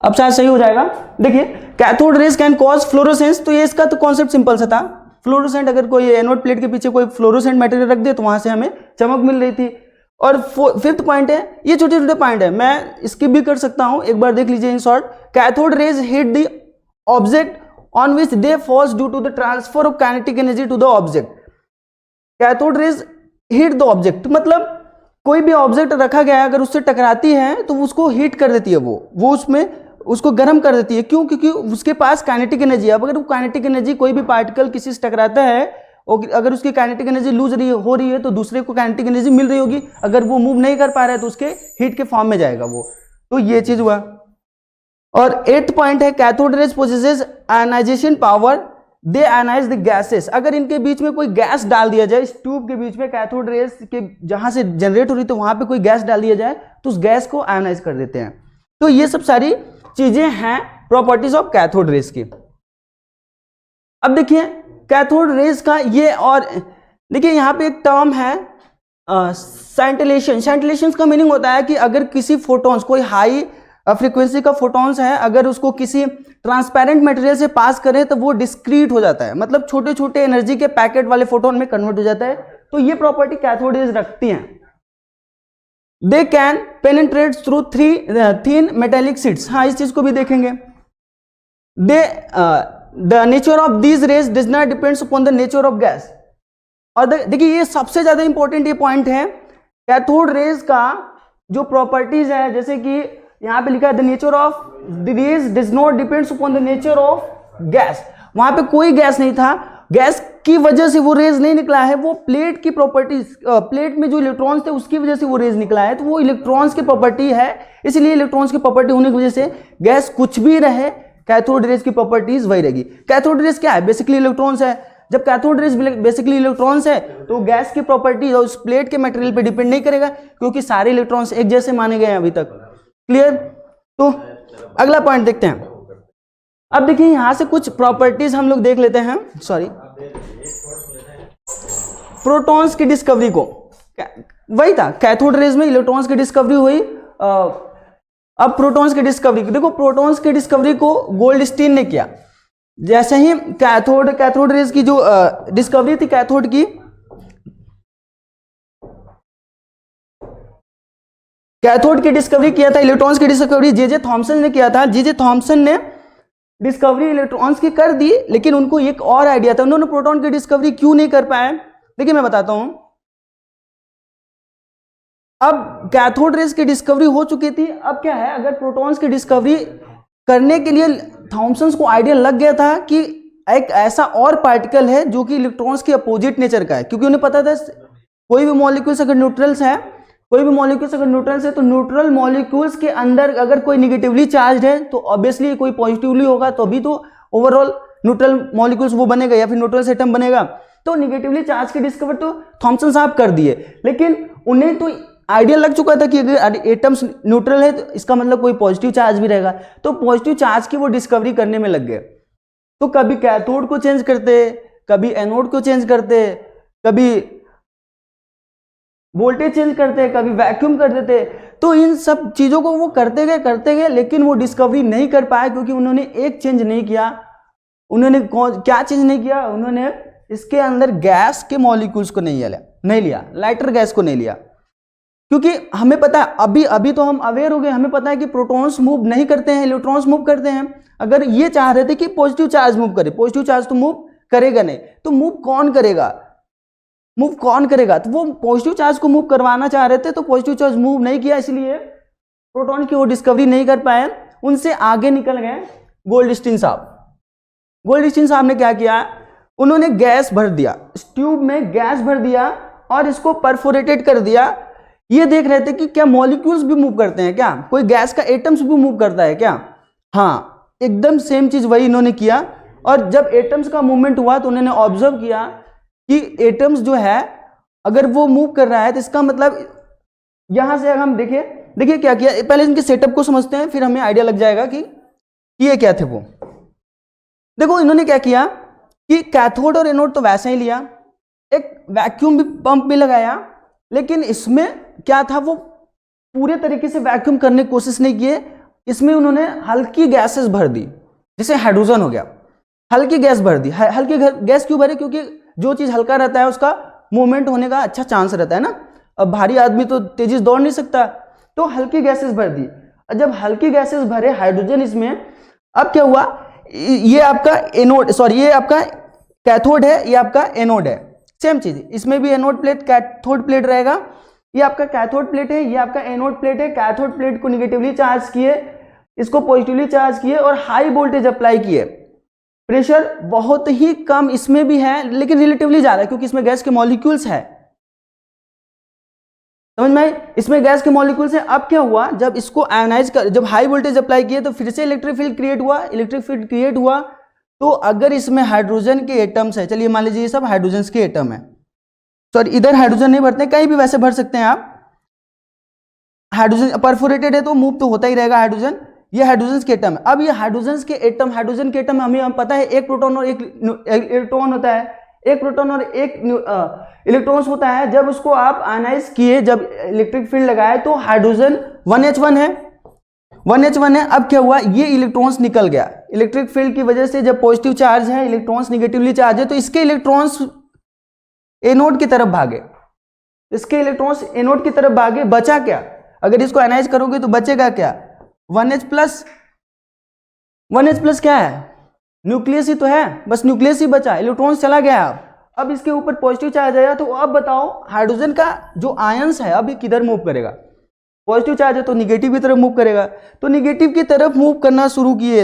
अब शायद सही हो जाएगा। देखिए cathode rays can cause fluorescence, तो ये इसका तो कॉन्सेप्ट सिंपल सा था। फ्लोरोसेंट, अगर कोई एनोड प्लेट के पीछे कोई फ्लोरोसेंट मटेरियल रख दे तो वहां से हमें चमक मिल रही थी। और फिफ्थ पॉइंट है, ये छोटे छोटे पॉइंट है, मैं स्किप भी कर सकता हूं, एक बार देख लीजिए in short. Cathode rays hit the object on which they falls due to the transfer of kinetic energy to the object. Cathode rays hit the object, मतलब कोई भी ऑब्जेक्ट रखा गया है, अगर उससे टकराती है तो उसको हीट कर देती है, वो उसमें उसको गर्म कर देती है। क्यों? क्योंकि उसके पास काइनेटिक एनर्जी है। अब अगर वो काइनेटिक एनर्जी, कोई भी पार्टिकल किसी से टकराता है और अगर उसकी काइनेटिक एनर्जी लूज हो रही है तो दूसरे को काइनेटिक एनर्जी मिल रही होगी। अगर वो मूव नहीं कर पा रहा है तो उसके हीट के फॉर्म में जाएगा वो। तो ये चीज हुआ। और एट पॉइंट है cathode rays possesses ionisation power, they ionise the gases. अगर इनके बीच में कोई गैस डाल दिया जाए, इस ट्यूब के बीच में कैथोड रेज के जहां से जनरेट हो रही, तो वहां पे कोई गैस डाल दिया जाए तो उस गैस को आयनाइज कर देते हैं। तो ये सब सारी चीजें हैं प्रॉपर्टीज ऑफ कैथोड रेज की। अब देखिए कैथोड रेज का ये, और देखिए यहां पे एक टर्म है सेंटिलेशन। सेंटिलेशन का मीनिंग होता है कि अगर किसी फोटॉन्स, कोई हाई फ्रीक्वेंसी का फोटॉन्स है, अगर उसको किसी ट्रांसपेरेंट मटेरियल से पास करें तो वो डिस्क्रीट हो जाता है, मतलब छोटे छोटे एनर्जी के पैकेट वाले फोटोन में कन्वर्ट हो जाता है। तो ये प्रॉपर्टी कैथोड रेज रखती हैं। They can penetrate through thin metallic sheets. हाँ, इस चीज को भी देखेंगे। They the nature of these rays does not depends upon the nature of gas. और देखिए ये सबसे ज्यादा इंपॉर्टेंट ये पॉइंट है, कैथोड रेज का जो प्रॉपर्टीज है, जैसे कि यहां पे लिखा है the nature of the rays does not depends upon the nature of gas. वहां पे कोई गैस नहीं था, गैस की वजह से वो रेज नहीं निकला है, वो प्लेट की प्रॉपर्टीज, प्लेट में जो इलेक्ट्रॉन्स थे उसकी वजह से वो रेज निकला है। तो वो इलेक्ट्रॉन्स की प्रॉपर्टी है, इसलिए इलेक्ट्रॉन्स की प्रॉपर्टी होने की वजह से गैस कुछ भी रहे, कैथोड रेज की प्रॉपर्टीज वही रहेगी। कैथोड रेज क्या है? बेसिकली इलेक्ट्रॉन्स है। जब कैथोड रेज बेसिकली इलेक्ट्रॉन्स है तो गैस की प्रॉपर्टी उस प्लेट के मटेरियल पे डिपेंड नहीं करेगा, क्योंकि सारे इलेक्ट्रॉन्स एक जैसे माने गए हैं अभी तक। क्लियर? तो अगला पॉइंट देखते हैं। अब देखिए यहां से कुछ प्रॉपर्टीज हम लोग देख लेते हैं। सॉरी, प्रोटॉन्स की डिस्कवरी को, वही था कैथोड रेज में इलेक्ट्रॉन्स की डिस्कवरी हुई। अब प्रोटॉन्स की डिस्कवरी, देखो प्रोटॉन्स की डिस्कवरी को गोल्डस्टीन ने किया। जैसे ही कैथोड रेज की जो डिस्कवरी थी कैथोड की, कैथोड की डिस्कवरी किया था, इलेक्ट्रॉन्स की डिस्कवरी जे थॉमसन ने किया था। जे थॉमसन ने डिस्कवरी इलेक्ट्रॉन्स की कर दी, लेकिन उनको एक और आइडिया था, उन्होंने प्रोटॉन की डिस्कवरी क्यों नहीं कर पाए? देखिए मैं बताता हूं। अब कैथोड रेज की डिस्कवरी हो चुकी थी, अब क्या है, अगर प्रोटॉन्स की डिस्कवरी करने के लिए थॉमसन को आइडिया लग गया था कि एक ऐसा और पार्टिकल है जो कि इलेक्ट्रॉन्स के अपोजिट नेचर का है, क्योंकि उन्हें पता था कोई भी मॉलिक्यूल्स अगर न्यूट्रल्स है, कोई भी मॉलिक्यूल्स अगर न्यूट्रल्स है तो न्यूट्रल मॉलिक्यूल्स के अंदर अगर कोई निगेटिवली चार्ज है तो ऑब्वियसली कोई पॉजिटिवली होगा, तो अभी तो ओवरऑल न्यूट्रल मॉलिक्यूल्स वो बनेगा या फिर न्यूट्रल एटम बनेगा। तो निगेटिवली चार्ज के डिस्कवर तो थॉमसन साहब कर दिए, लेकिन उन्हें तो आइडिया लग चुका था कि अगर एटम्स न्यूट्रल है तो इसका मतलब कोई पॉजिटिव चार्ज भी रहेगा, तो पॉजिटिव चार्ज की वो डिस्कवरी करने में लग गए। तो कभी कैथोड को चेंज करते, कभी एनोड को चेंज करते, कभी वोल्टेज चेंज करते, कभी वैक्यूम कर देते। तो इन सब चीजों को वो करते गए, लेकिन वो डिस्कवरी नहीं कर पाए, क्योंकि उन्होंने एक चेंज नहीं किया। उन्होंने क्या चेंज नहीं किया? उन्होंने इसके अंदर गैस के मॉलिक्यूल्स को नहीं लिया, लाइटर गैस को नहीं लिया। क्योंकि हमें पता है, अभी अभी तो हम अवेयर हो गए, हमें पता है कि प्रोटॉन्स मूव नहीं करते हैं, इलेक्ट्रॉन्स मूव करते हैं। अगर ये चाह रहे थे कि पॉजिटिव चार्ज मूव करे, पॉजिटिव चार्ज तो मूव करेगा नहीं, तो मूव कौन करेगा, मूव कौन करेगा? तो वो पॉजिटिव चार्ज को मूव करवाना चाह रहे थे, तो पॉजिटिव चार्ज मूव नहीं किया, इसलिए प्रोटॉन की वो डिस्कवरी नहीं कर पाए। उनसे आगे निकल गए गोल्डस्टीन साहब। गोल्डस्टीन साहब ने क्या किया, उन्होंने गैस भर दिया, इस ट्यूब में गैस भर दिया और इसको परफोरेटेड कर दिया। ये देख रहे थे कि क्या मॉलिक्यूल्स भी मूव करते हैं, क्या कोई गैस का एटम्स भी मूव करता है क्या? हाँ, एकदम सेम चीज वही इन्होंने किया। और जब एटम्स का मूवमेंट हुआ तो उन्होंने ऑब्जर्व किया कि एटम्स जो है अगर वो मूव कर रहा है तो इसका मतलब, यहां से अगर हम देखिए क्या किया, पहले इनके सेटअप को समझते हैं, फिर हमें आइडिया लग जाएगा कि ये क्या थे वो। देखो इन्होंने क्या किया कि कैथोड और एनोड तो वैसे ही लिया, एक वैक्यूम भी पंप भी लगाया, लेकिन इसमें क्या था, वो पूरे तरीके से वैक्यूम करने की कोशिश नहीं किए। इसमें उन्होंने हल्की गैसेस भर दी, जैसे हाइड्रोजन हो गया, हल्की गैस भर दी। हल्की गैस क्यों भरे? क्योंकि जो चीज हल्का रहता है उसका मूवमेंट होने का अच्छा चांस रहता है ना। अब भारी आदमी तो तेजी से दौड़ नहीं सकता, तो हल्की गैसेस भर दी। जब हल्की गैसेस भरे हाइड्रोजन इसमें, अब क्या हुआ, ये आपका एनोड, सॉरी ये आपका कैथोड है, ये आपका एनोड है, सेम चीज। इसमें भी एनोड प्लेट कैथोड प्लेट रहेगा। ये आपका कैथोड प्लेट है, ये आपका एनोड प्लेट है। कैथोड प्लेट को निगेटिवली चार्ज किए, इसको पॉजिटिवली चार्ज किए और हाई वोल्टेज अप्लाई किए। प्रेशर बहुत ही कम इसमें भी है, लेकिन रिलेटिवली ज्यादा, क्योंकि इसमें गैस के मॉलिक्यूल्स है, समझ में आई? इसमें गैस के मॉलिक्यूल्स है। अब क्या हुआ, जब इसको आयोनाइज कर, जब हाई वोल्टेज अप्लाई किए तो फिर से इलेक्ट्रिक फील्ड क्रिएट हुआ। इलेक्ट्रिक फील्ड क्रिएट हुआ तो अगर इसमें हाइड्रोजन के एटम्स है, चलिए मान लीजिए ये सब हाइड्रोजन के एटम है, सॉरी इधर हाइड्रोजन नहीं भरते, कहीं भी वैसे भर सकते हैं आप। हाइड्रोजन परफोरेटेड है तो मूव तो होता ही रहेगा हाइड्रोजन। ये हाइड्रोजन के एटम है। अब ये हाइड्रोजन के एटम हमें पता है एक प्रोटॉन और एक इलेक्ट्रॉन होता है, एक प्रोटॉन और एक इलेक्ट्रॉन्स होता है। जब उसको आप आयनाइज किए, जब इलेक्ट्रिक फील्ड लगाए तो हाइड्रोजन 1h1 है, 1h1 है। अब क्या हुआ, ये इलेक्ट्रॉन्स निकल गया इलेक्ट्रिक फील्ड की वजह से। जब पॉजिटिव चार्ज है, इलेक्ट्रॉन्स निगेटिवली चार्ज है, तो इसके इलेक्ट्रॉन्स एनोड की तरफ भागे, इसके इलेक्ट्रॉन्स एनोड की तरफ भागे। बचा क्या, अगर इसको आयनाइज करोगे तो बचेगा क्या, 1h प्लस। 1h प्लस क्या है, न्यूक्लियस ही तो है, बस न्यूक्लियस ही बचा, इलेक्ट्रॉन्स चला गया। अब इसके ऊपर पॉजिटिव चार्ज आया, तो अब बताओ हाइड्रोजन का जो आयंस है अब ये किधर मूव करेगा? पॉजिटिव चार्ज है तो निगेटिव की तरफ मूव करेगा, तो निगेटिव की तरफ मूव करना शुरू किए।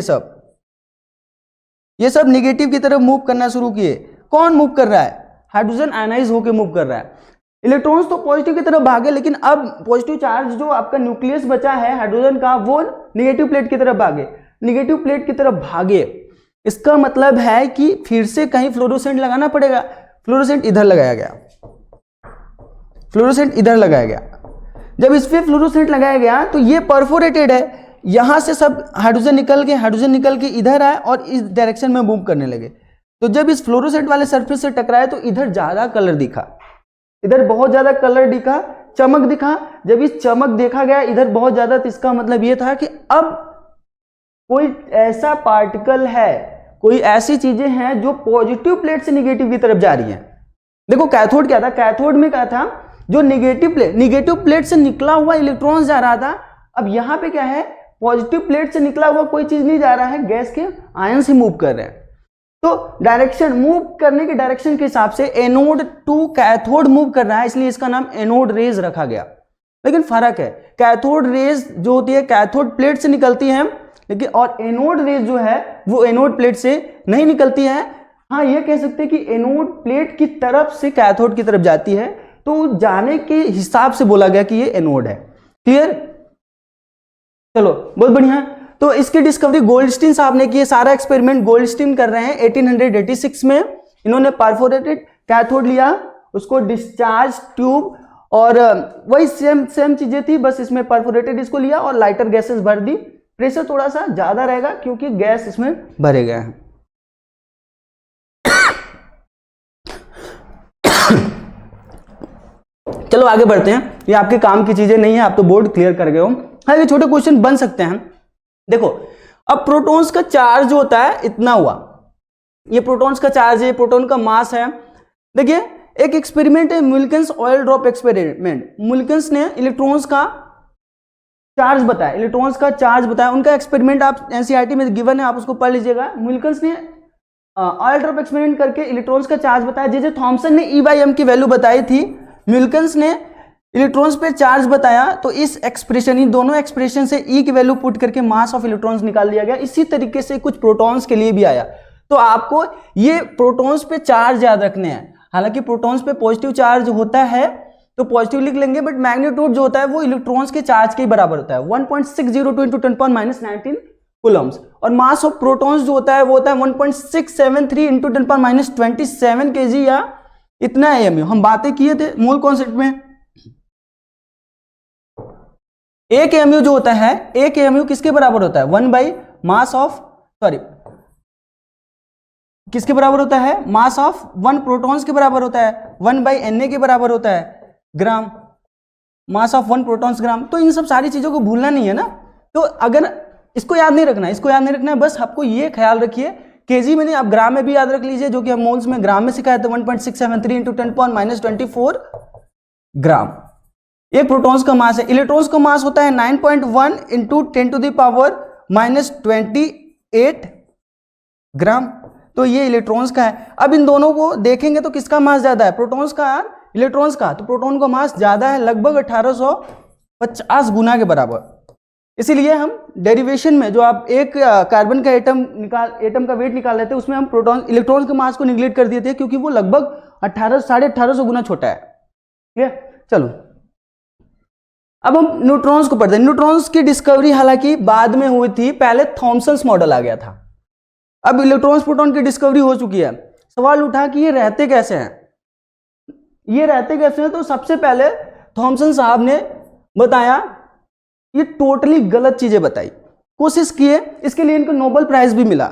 ये सब निगेटिव की तरफ मूव करना शुरू किए। कौन मूव कर रहा है? हाइड्रोजन आयनाइज होकर मूव कर रहा है। इलेक्ट्रॉन्स तो पॉजिटिव की तरफ भागे, लेकिन अब पॉजिटिव चार्ज जो आपका न्यूक्लियस बचा है हाइड्रोजन का, वो निगेटिव प्लेट की तरफ भागे, निगेटिव प्लेट की तरफ भागे। इसका मतलब है कि फिर से कहीं फ्लोरोसेंट लगाना पड़ेगा। फ्लोरोसेंट इधर लगाया गया, फ्लोरोसेंट इधर लगाया गया। जब इस पे फ्लोरोसेंट लगाया गया तो ये परफोरेटेड है, यहां से सब हाइड्रोजन निकल के इधर आए और इस डायरेक्शन में मूव करने लगे। तो जब इस फ्लोरोसेंट वाले सरफेस से टकराए तो इधर ज्यादा कलर दिखा, इधर बहुत ज्यादा कलर दिखा, चमक दिखा। जब इस चमक देखा गया इधर बहुत ज्यादा, तो इसका मतलब ये था कि अब कोई ऐसा पार्टिकल है, कोई ऐसी चीजें हैं जो पॉजिटिव प्लेट से निगेटिव की तरफ जा रही हैं। देखो कैथोड क्या था, कैथोड में क्या था, जो निगेटिव प्लेट से निकला हुआ इलेक्ट्रॉन जा रहा था। अब यहां पे क्या है, पॉजिटिव प्लेट से निकला हुआ कोई चीज नहीं जा रहा है, गैस के आयंस ही मूव कर रहे हैं। तो डायरेक्शन, मूव करने के डायरेक्शन के हिसाब से एनोड टू कैथोड मूव कर रहा है, इसलिए इसका नाम एनोड रेज रखा गया। लेकिन फर्क है, कैथोड रेज जो होती है कैथोड प्लेट से निकलती है, लेकिन और एनोड रेज जो है वो एनोड प्लेट से नहीं निकलती है। हाँ, ये कह सकते हैं कि एनोड प्लेट की तरफ से कैथोड की तरफ जाती है, तो जाने के हिसाब से बोला गया कि ये एनोड है। क्लियर? चलो बहुत बढ़िया। तो इसकी डिस्कवरी गोल्डस्टीन साहब ने की है। सारा एक्सपेरिमेंट गोल्डस्टीन कर रहे हैं 1886 में। इन्होंने परफोरेटेड कैथोड लिया, उसको डिस्चार्ज ट्यूब और वही सेम चीजें थी, बस इसमें परफोरेटेड इसको लिया और लाइटर गैसेस भर दी। प्रेशर थोड़ा सा ज्यादा रहेगा क्योंकि गैस इसमें भरे गए हैं। चलो आगे बढ़ते हैं, ये आपके काम की चीजें नहीं है, आप तो बोर्ड क्लियर कर गए हो। हाँ, ये छोटे क्वेश्चन बन सकते हैं। देखो अब प्रोटॉन्स का चार्ज होता है इतना हुआ, ये प्रोटॉन्स का चार्ज है, प्रोटॉन का मास है। देखिए एक एक्सपेरिमेंट है मिल्किंस ऑयल ड्रॉप एक्सपेरिमेंट। मिल्किंस ने इलेक्ट्रॉन्स का चार्ज बताया, उनका एक्सपेरिमेंट आप एनसीईआरटी में गिवन है, आप उसको पढ़ लीजिएगा। मिल्किंस ने ऑयल ड्रॉप एक्सपेरिमेंट करके इलेक्ट्रॉन्स का चार्ज बताया। जे थॉमसन ने E/m की वैल्यू बताई थी, मिल्किंस ने इलेक्ट्रॉन्स पे चार्ज बताया। तो इस एक्सप्रेशन, इन दोनों एक्सप्रेशन से E की वैल्यू पुट करके मास ऑफ इलेक्ट्रॉन्स निकाल दिया गया। इसी तरीके से कुछ प्रोटॉन्स के लिए भी आया। तो आपको ये प्रोटॉन्स पे चार्ज याद रखने हैं। हालांकि प्रोटॉन्स पे पॉजिटिव चार्ज होता है तो पॉजिटिव लिख लेंगे, बट मैग्नीट्यूड जो होता है वो इलेक्ट्रॉन्स के चार्ज के ही बराबर होता है, 1.602 × 10⁻19 कूलम्स। और मास ऑफ प्रोटॉन्स जो होता है वो होता है 1.673 × 10⁻27 kg या इतना AMU। हम बातें किए थे मोल कॉन्सेप्ट में। एक AMU जो होता है, एक AMU किसके बराबर होता है, 1 बाई मास ऑफ, सॉरी किसके बराबर होता है, मास ऑफ 1 प्रोटॉन्स के बराबर होता है, 1 बाई Na के बराबर होता है ग्राम, मास ऑफ 1 प्रोटॉन्स ग्राम। तो इन सब सारी चीजों को भूलना नहीं है ना। तो अगर इसको याद नहीं रखना है, बस आपको ये ख्याल रखिए, केजी में नहीं, आप ग्राम में भी याद रख लीजिए, जो कि हम मोल्स में ग्राम में सिखाए थे, 1.673 × 10⁻24 ग्राम। एक प्रोटॉन्स का मास है। इलेक्ट्रॉन्स का मास होता है 9.1 × 10⁻28 ग्राम। तो ये इलेक्ट्रॉन्स का है। अब इन दोनों को देखेंगे तो किसका मास ज्यादा है, प्रोटॉन्स का या इलेक्ट्रॉन्स का। तो प्रोटॉन का मास ज्यादा है, लगभग 1850 गुना के बराबर। इसीलिए हम डेरिवेशन में जो आप एक कार्बन का एटम का वेट निकाल लेते हैं, उसमें हम प्रोटॉन इलेक्ट्रॉन के मास को निगलेक्ट कर दिए थे, क्योंकि वो लगभग 1800 गुना छोटा है। ठीक है, चलो अब हम न्यूट्रॉन्स को पढ़ते हैं। न्यूट्रॉन्स की डिस्कवरी हालांकि बाद में हुई थी, पहले थॉमसन्स मॉडल आ गया था। अब इलेक्ट्रॉन्स प्रोटॉन की डिस्कवरी हो चुकी है। सवाल उठा कि ये रहते कैसे हैं, तो सबसे पहले थॉमसन साहब ने बताया, ये टोटली गलत चीजें बताई, कोशिश किए, इसके लिए इनको नोबेल प्राइज भी मिला।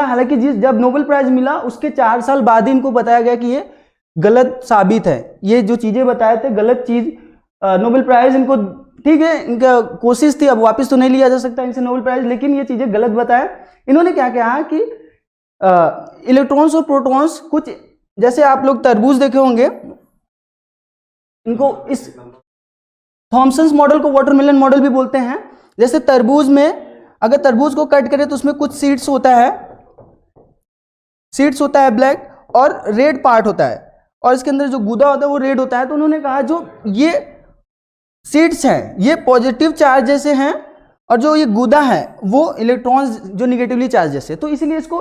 हालांकि जब नोबेल प्राइज मिला उसके 4 साल बाद ही इनको बताया गया कि ये गलत साबित है, ये जो चीजें बताए थे गलत चीज। नोबेल प्राइज इनको, ठीक है, इनका कोशिश थी, अब वापस तो नहीं लिया जा सकता इनसे नोबेल प्राइज, लेकिन ये चीजें गलत बताया। इन्होंने क्या कहा कि इलेक्ट्रॉन्स और प्रोटॉन्स कुछ, जैसे आप लोग तरबूज देखे होंगे, इनको इस थॉमसन्स मॉडल को वाटरमेलन मॉडल भी बोलते हैं। जैसे तरबूज में, अगर तरबूज को कट करें तो उसमें कुछ सीड्स होता है ब्लैक, और रेड पार्ट होता है, और इसके अंदर जो गूदा होता है वो रेड होता है। तो उन्होंने कहा जो ये सीड्स हैं ये पॉजिटिव चार्ज जैसे हैं, और जो ये गूदा है वो इलेक्ट्रॉन्स जो निगेटिवली चार्ज जैसे। तो इसीलिए इसको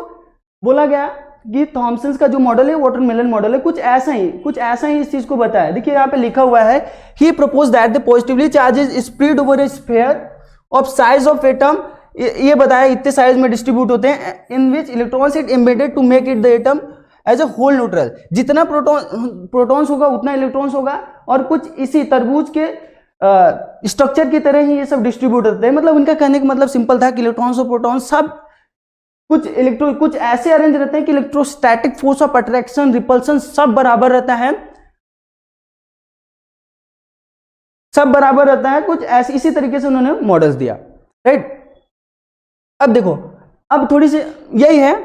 बोला गया कि थॉमसन्स का जो मॉडल है वाटरमेलन मॉडल है, कुछ ऐसा ही इस चीज को बताया। देखिए यहाँ पे लिखा हुआ है, he propose that the positively charges spread over a sphere of size of atom, ये बताया इतने साइज में डिस्ट्रीब्यूट होते हैं, in which electrons it embedded to make it the atom as a whole neutral. जितना प्रोटॉन्स होगा उतना इलेक्ट्रॉन्स होगा, और कुछ इसी तरबूज के स्ट्रक्चर की तरह ही ये सब डिस्ट्रीब्यूट होते हैं। मतलब उनका कहने का मतलब सिंपल था कि इलेक्ट्रॉन्स और प्रोटॉन्स सब कुछ ऐसे अरेंज रहते हैं कि electrostatic force of attraction, repulsion सब बराबर रहता है, कुछ ऐसे इसी तरीके से उन्होंने मॉडल्स दिया, राइट। अब देखो, अब थोड़ी सी यही है,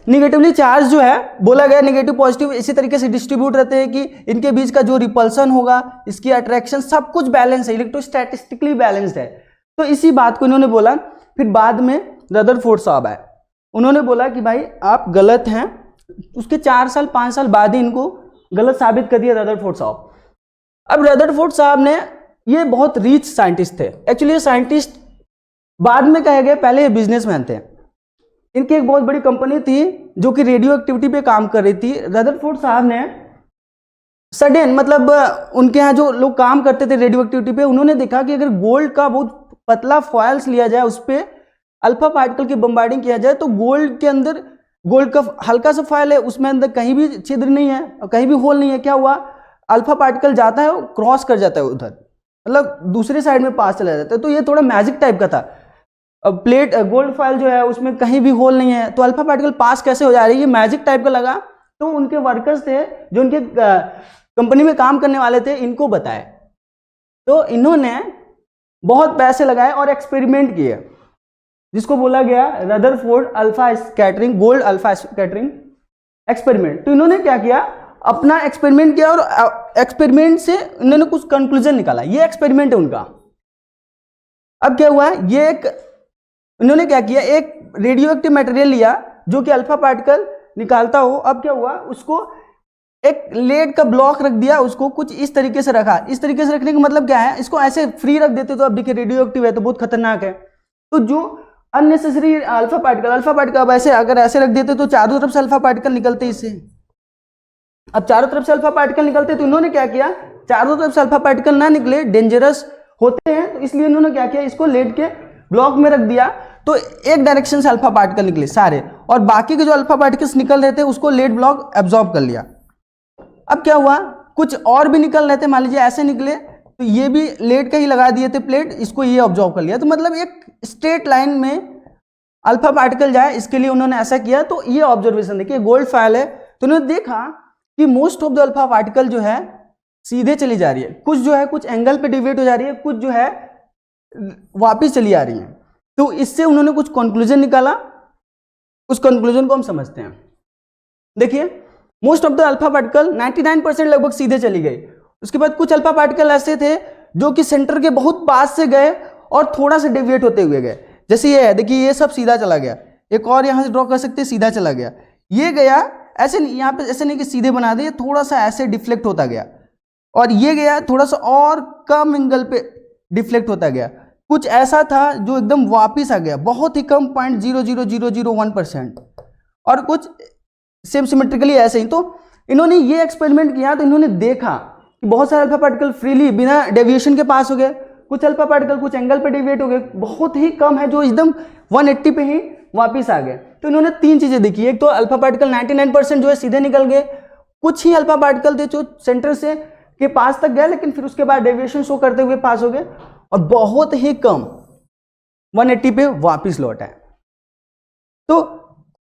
निगेटिवली चार्ज जो है, बोला गया नेगेटिव पॉजिटिव इसी तरीके से डिस्ट्रीब्यूट रहते हैं कि इनके बीच का जो रिपल्सन होगा, इसकी अट्रैक्शन, सब कुछ बैलेंस है, इलेक्ट्रोस्टैटिस्टिकली बैलेंस्ड है। तो इसी बात को इन्होंने बोला। फिर बाद में रदरफोर्ड साहब आए, उन्होंने बोला कि भाई आप गलत हैं। उसके 4 साल 5 साल बाद ही इनको गलत साबित कर दिया रदरफोर्ड साहब। अब रदरफोर्ड साहब ने, ये बहुत रिच साइंटिस्ट थे, एक्चुअली ये साइंटिस्ट बाद में कहे गए, पहले ये बिजनेसमैन थे। इनकी एक बहुत बड़ी कंपनी थी जो कि रेडियो एक्टिविटी पे काम कर रही थी। रदरफोर्ड साहब ने सडन, मतलब उनके यहाँ जो लोग काम करते थे रेडियो एक्टिविटी पे, उन्होंने देखा कि अगर गोल्ड का बहुत पतला फॉइल्स लिया जाए, उस पर अल्फा पार्टिकल की बम्बार्डिंग किया जाए, तो गोल्ड के अंदर, गोल्ड का हल्का सा फॉइल है, उसमें अंदर कहीं भी छिद्र नहीं है और कहीं भी होल नहीं है। क्या हुआ, अल्फा पार्टिकल जाता है, क्रॉस कर जाता है उधर, मतलब दूसरे साइड में पास चला जाता है। तो ये थोड़ा मैजिक टाइप का था। प्लेट गोल्ड फॉइल जो है उसमें कहीं भी होल नहीं है, तो अल्फा पार्टिकल पास कैसे हो जा रही है, ये मैजिक टाइप का लगा। तो उनके वर्कर्स थे जो उनके कंपनी में काम करने वाले थे, इनको बताए। तो इन्होंने बहुत पैसे लगाए और एक्सपेरिमेंट किए, जिसको बोला गया Rutherford alpha scattering, gold alpha scattering experiment. तो इन्होंने क्या किया, अपना एक्सपेरिमेंट किया और एक्सपेरिमेंट से उन्होंने कुछ कंक्लूजन निकाला। ये एक्सपेरिमेंट है उनका। अब क्या हुआ, ये एक उन्होंने क्या किया, एक रेडियो एक्टिव मटेरियल लिया जो कि अल्फा पार्टिकल निकालता हो। अब क्या हुआ, उसको एक लेड का ब्लॉक रख दिया, उसको कुछ इस तरीके से रखा। इस तरीके से रखने का मतलब क्या है, इसको ऐसे फ्री रख देते तो अब देखिए रेडियो एक्टिव है तो बहुत खतरनाक है। तो जो अननेसेसरी अल्फा पार्टिकल अब ऐसे अगर ऐसे रख देते तो चारों तरफ से अल्फा पार्टिकल निकलते इससे। अब चारों तरफ से अल्फा पार्टिकल निकलते तो इन्होंने क्या किया, चारों तरफ से अल्फा पार्टिकल ना निकले, डेंजरस होते हैं, तो इसलिए इन्होंने क्या किया, इसको लेड के ब्लॉक में रख दिया तो एक डायरेक्शन से अल्फा पार्टिकल निकले सारे, और बाकी के जो अल्फा पार्टिकल्स निकल रहे थे उसको लेड ब्लॉक एब्जॉर्ब कर लिया। अब क्या हुआ, कुछ और भी निकल रहे थे, मान लीजिए ऐसे निकले तो ये भी लेड का ही लगा दिए थे प्लेट, इसको ये ऑब्जॉर्व कर लिया। तो मतलब एक स्ट्रेट लाइन में अल्फा पार्टिकल जाए, इसके लिए उन्होंने ऐसा किया। तो ये ऑब्जर्वेशन देखिए, गोल्ड फाइल है, तो उन्होंने देखा कि most of the alpha particle जो है सीधे चली जा रही है, कुछ जो है कुछ एंगल पे डिविएट हो जा रही है, कुछ जो है वापिस चली आ रही है। तो इससे उन्होंने कुछ कंक्लूजन निकाला, उस कंक्लूजन को हम समझते हैं। देखिए, most of the alpha particle 99% लगभग सीधे चली गई। उसके बाद कुछ अल्फा पार्टिकल ऐसे थे जो कि सेंटर के बहुत पास से गए और थोड़ा सा डेविएट होते हुए गए। जैसे ये है, देखिए ये सब सीधा चला गया, एक और यहां से ड्रॉ कर सकते हैं, सीधा चला गया, ये गया ऐसे नहीं, यहाँ पे ऐसे नहीं कि सीधे बना दे, थोड़ा सा ऐसे डिफ्लेक्ट होता गया, और ये गया थोड़ा सा और कम एंगल पे डिफ्लेक्ट होता गया। कुछ ऐसा था जो एकदम वापिस आ गया, बहुत ही कम 0.00001%, और कुछ सेम सिमेट्रिकली ऐसे ही। तो इन्होंने ये एक्सपेरिमेंट किया, तो इन्होंने देखा कि बहुत सारे अल्फा पार्टिकल फ्रीली बिना डेविएशन के पास हो गए, कुछ अल्फा पार्टिकल कुछ एंगल पे डेविएट हो गए, बहुत ही कम है जो एकदम 180 पे ही वापिस आ गए। तो इन्होंने तीन चीजें देखी, एक तो अल्फा पार्टिकल 99% जो है सीधे निकल गए, कुछ ही अल्फा पार्टिकल थे जो सेंटर से के पास तक गए लेकिन फिर उसके बाद डेविएशन शो करते हुए पास हो गए, और बहुत ही कम 180 पे वापिस लौट आए। तो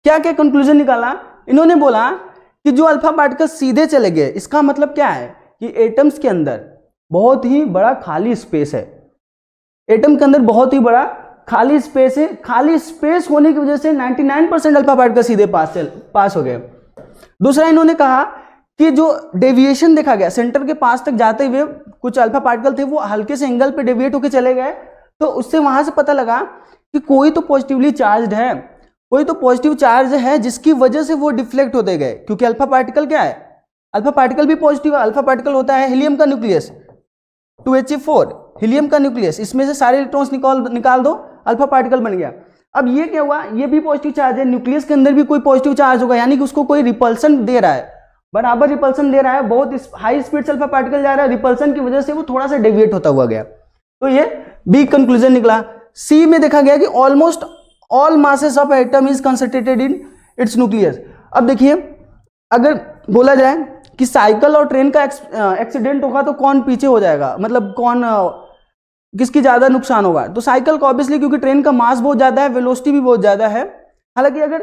क्या क्या कंक्लूजन निकाला, इन्होंने बोला कि जो अल्फा पार्टिकल सीधे चले गए, इसका मतलब क्या है कि एटम्स के अंदर बहुत ही बड़ा खाली स्पेस है, एटम के अंदर बहुत ही बड़ा खाली स्पेस है। खाली स्पेस होने की वजह से 99% अल्फा पार्टिकल सीधे पास हो गए। दूसरा इन्होंने कहा कि जो डेविएशन देखा गया सेंटर के पास तक जाते हुए, कुछ अल्फा पार्टिकल थे वो हल्के से एंगल पे डेविएट होकर चले गए, तो उससे वहां से पता लगा कि कोई तो पॉजिटिवली चार्ज्ड है, कोई तो पॉजिटिव चार्ज है जिसकी वजह से वो डिफ्लेक्ट होते गए। क्योंकि अल्फा पार्टिकल क्या है, अल्फा पार्टिकल भी पॉजिटिव है। अल्फा पार्टिकल होता है हीलियम का न्यूक्लियस 2He4, हीलियम का न्यूक्लियस, इसमें से सारे इलेक्ट्रॉन्स निकाल दो, अल्फा पार्टिकल बन गया। अब ये क्या हुआ, ये भी पॉजिटिव चार्ज है, न्यूक्लियस के अंदर भी कोई पॉजिटिव चार्ज होगा, यानी कि उसको कोई रिपल्सन दे रहा है, बराबर रिपल्सन दे रहा है, बहुत हाई स्पीड से अल्फा पार्टिकल जा रहा है, रिपल्सन की वजह से वो थोड़ा सा डेविएट होता हुआ गया। तो ये बी कंक्लूजन निकला। सी में देखा गया कि almost all masses of atom is concentrated in its nucleus. अब देखिए, अगर बोला जाए कि साइकिल और ट्रेन का एक्सीडेंट होगा तो कौन पीछे हो जाएगा, मतलब कौन किसकी ज्यादा नुकसान होगा, तो साइकिल को ऑब्वियसली, क्योंकि ट्रेन का मास बहुत ज्यादा है, वेलोसिटी भी बहुत ज्यादा है। हालांकि अगर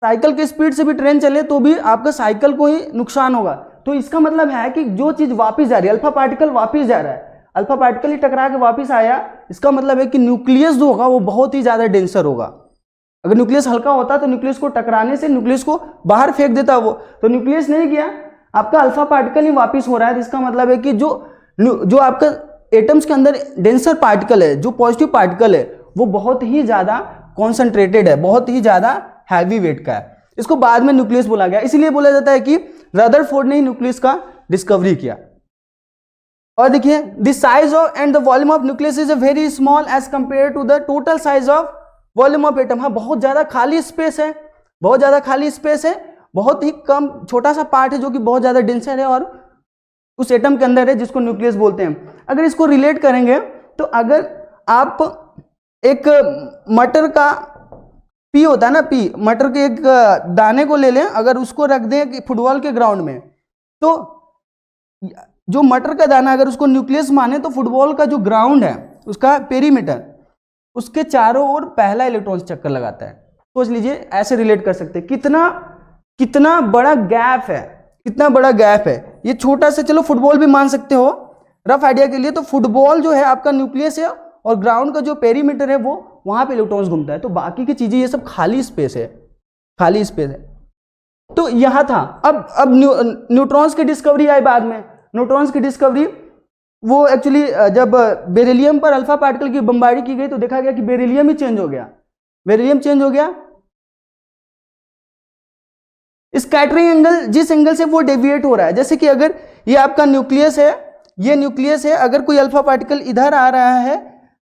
साइकिल के स्पीड से भी ट्रेन चले तो भी आपका साइकिल को ही नुकसान होगा। तो इसका मतलब है कि जो चीज वापिस जा रही है, अल्फा पार्टिकल वापिस जा रहा है, अल्फा पार्टिकल ही टकरा के वापिस आया, इसका मतलब है कि न्यूक्लियस जो होगा वो बहुत ही ज्यादा डेंसर होगा। अगर न्यूक्लियस हल्का होता तो न्यूक्लियस को टकराने से न्यूक्लियस को बाहर फेंक देता वो, तो न्यूक्लियस नहीं गया, आपका अल्फा पार्टिकल ही वापिस हो रहा है। इसका मतलब है कि जो आपका एटम्स के अंदर डेंसर पार्टिकल है, जो पॉजिटिव पार्टिकल है, वो बहुत ही ज्यादा कॉन्सेंट्रेटेड है, बहुत ही ज्यादा हैवी वेट का है। इसको बाद में न्यूक्लियस बोला गया, इसलिए बोला जाता है कि रदरफोर्ड ने ही न्यूक्लियस का डिस्कवरी किया। और देखिए, the size of and the volume of nucleus is a very small as compare to the total size of volume of atom. हाँ, बहुत ज्यादा खाली स्पेस है, बहुत ज्यादा खाली स्पेस है, बहुत ही कम छोटा सा पार्ट है जो कि बहुत ज्यादा डेंसर है और उस एटम के अंदर है जिसको न्यूक्लियस बोलते हैं। अगर इसको रिलेट करेंगे तो अगर आप एक मटर का पी होता है ना, पी मटर के एक दाने को ले लें, अगर उसको रख दें फुटबॉल के ग्राउंड में, तो जो मटर का दाना अगर उसको न्यूक्लियस माने तो फुटबॉल का जो ग्राउंड है उसका पेरीमीटर, उसके चारों ओर पहला इलेक्ट्रॉन चक्कर लगाता है। सोच लीजिए, ऐसे रिलेट कर सकते हैं कितना बड़ा गैप है, कितना बड़ा गैप है। ये छोटा सा, चलो फुटबॉल भी मान सकते हो रफ आइडिया के लिए, तो फुटबॉल जो है आपका न्यूक्लियस है और ग्राउंड का जो पेरीमीटर है वो वहां पे इलेक्ट्रॉन्स घूमता है, तो बाकी की चीजें ये सब खाली स्पेस है, खाली स्पेस है। तो यहां था। अब न्यूट्रॉन्स की डिस्कवरी आई बाद में। न्यूट्रॉन्स की डिस्कवरी वो एक्चुअली जब बेरिलियम पर अल्फा पार्टिकल की बमबारी की गई तो देखा गया कि बेरिलियम ही चेंज हो गया, बेरिलियम चेंज हो गया। स्कैटरिंग एंगल जिस एंगल से वो डेविएट हो रहा है, जैसे कि अगर ये आपका न्यूक्लियस है, ये न्यूक्लियस है, अगर कोई अल्फा पार्टिकल इधर आ रहा है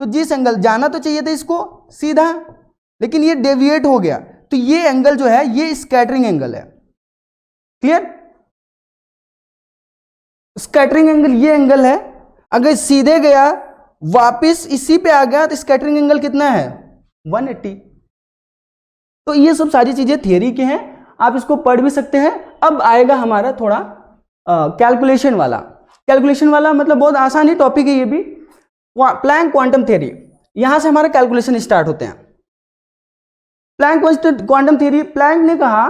तो जिस एंगल जाना तो चाहिए था इसको सीधा, लेकिन ये डेविएट हो गया, तो ये एंगल जो है ये स्कैटरिंग एंगल है। क्लियर? स्कैटरिंग एंगल ये एंगल है, अगर सीधे गया वापस इसी पे आ गया तो स्कैटरिंग एंगल कितना है 180। तो ये सब सारी चीजें थियरी के हैं, आप इसको पढ़ भी सकते हैं। अब आएगा हमारा थोड़ा कैलकुलेशन वाला। कैलकुलेशन वाला मतलब बहुत आसान ही टॉपिक है ये भी, प्लैंक क्वांटम थ्योरी। यहां से हमारा कैलकुलेशन स्टार्ट होते हैं। प्लैंक क्वांटम थ्योरी, प्लैंक ने कहा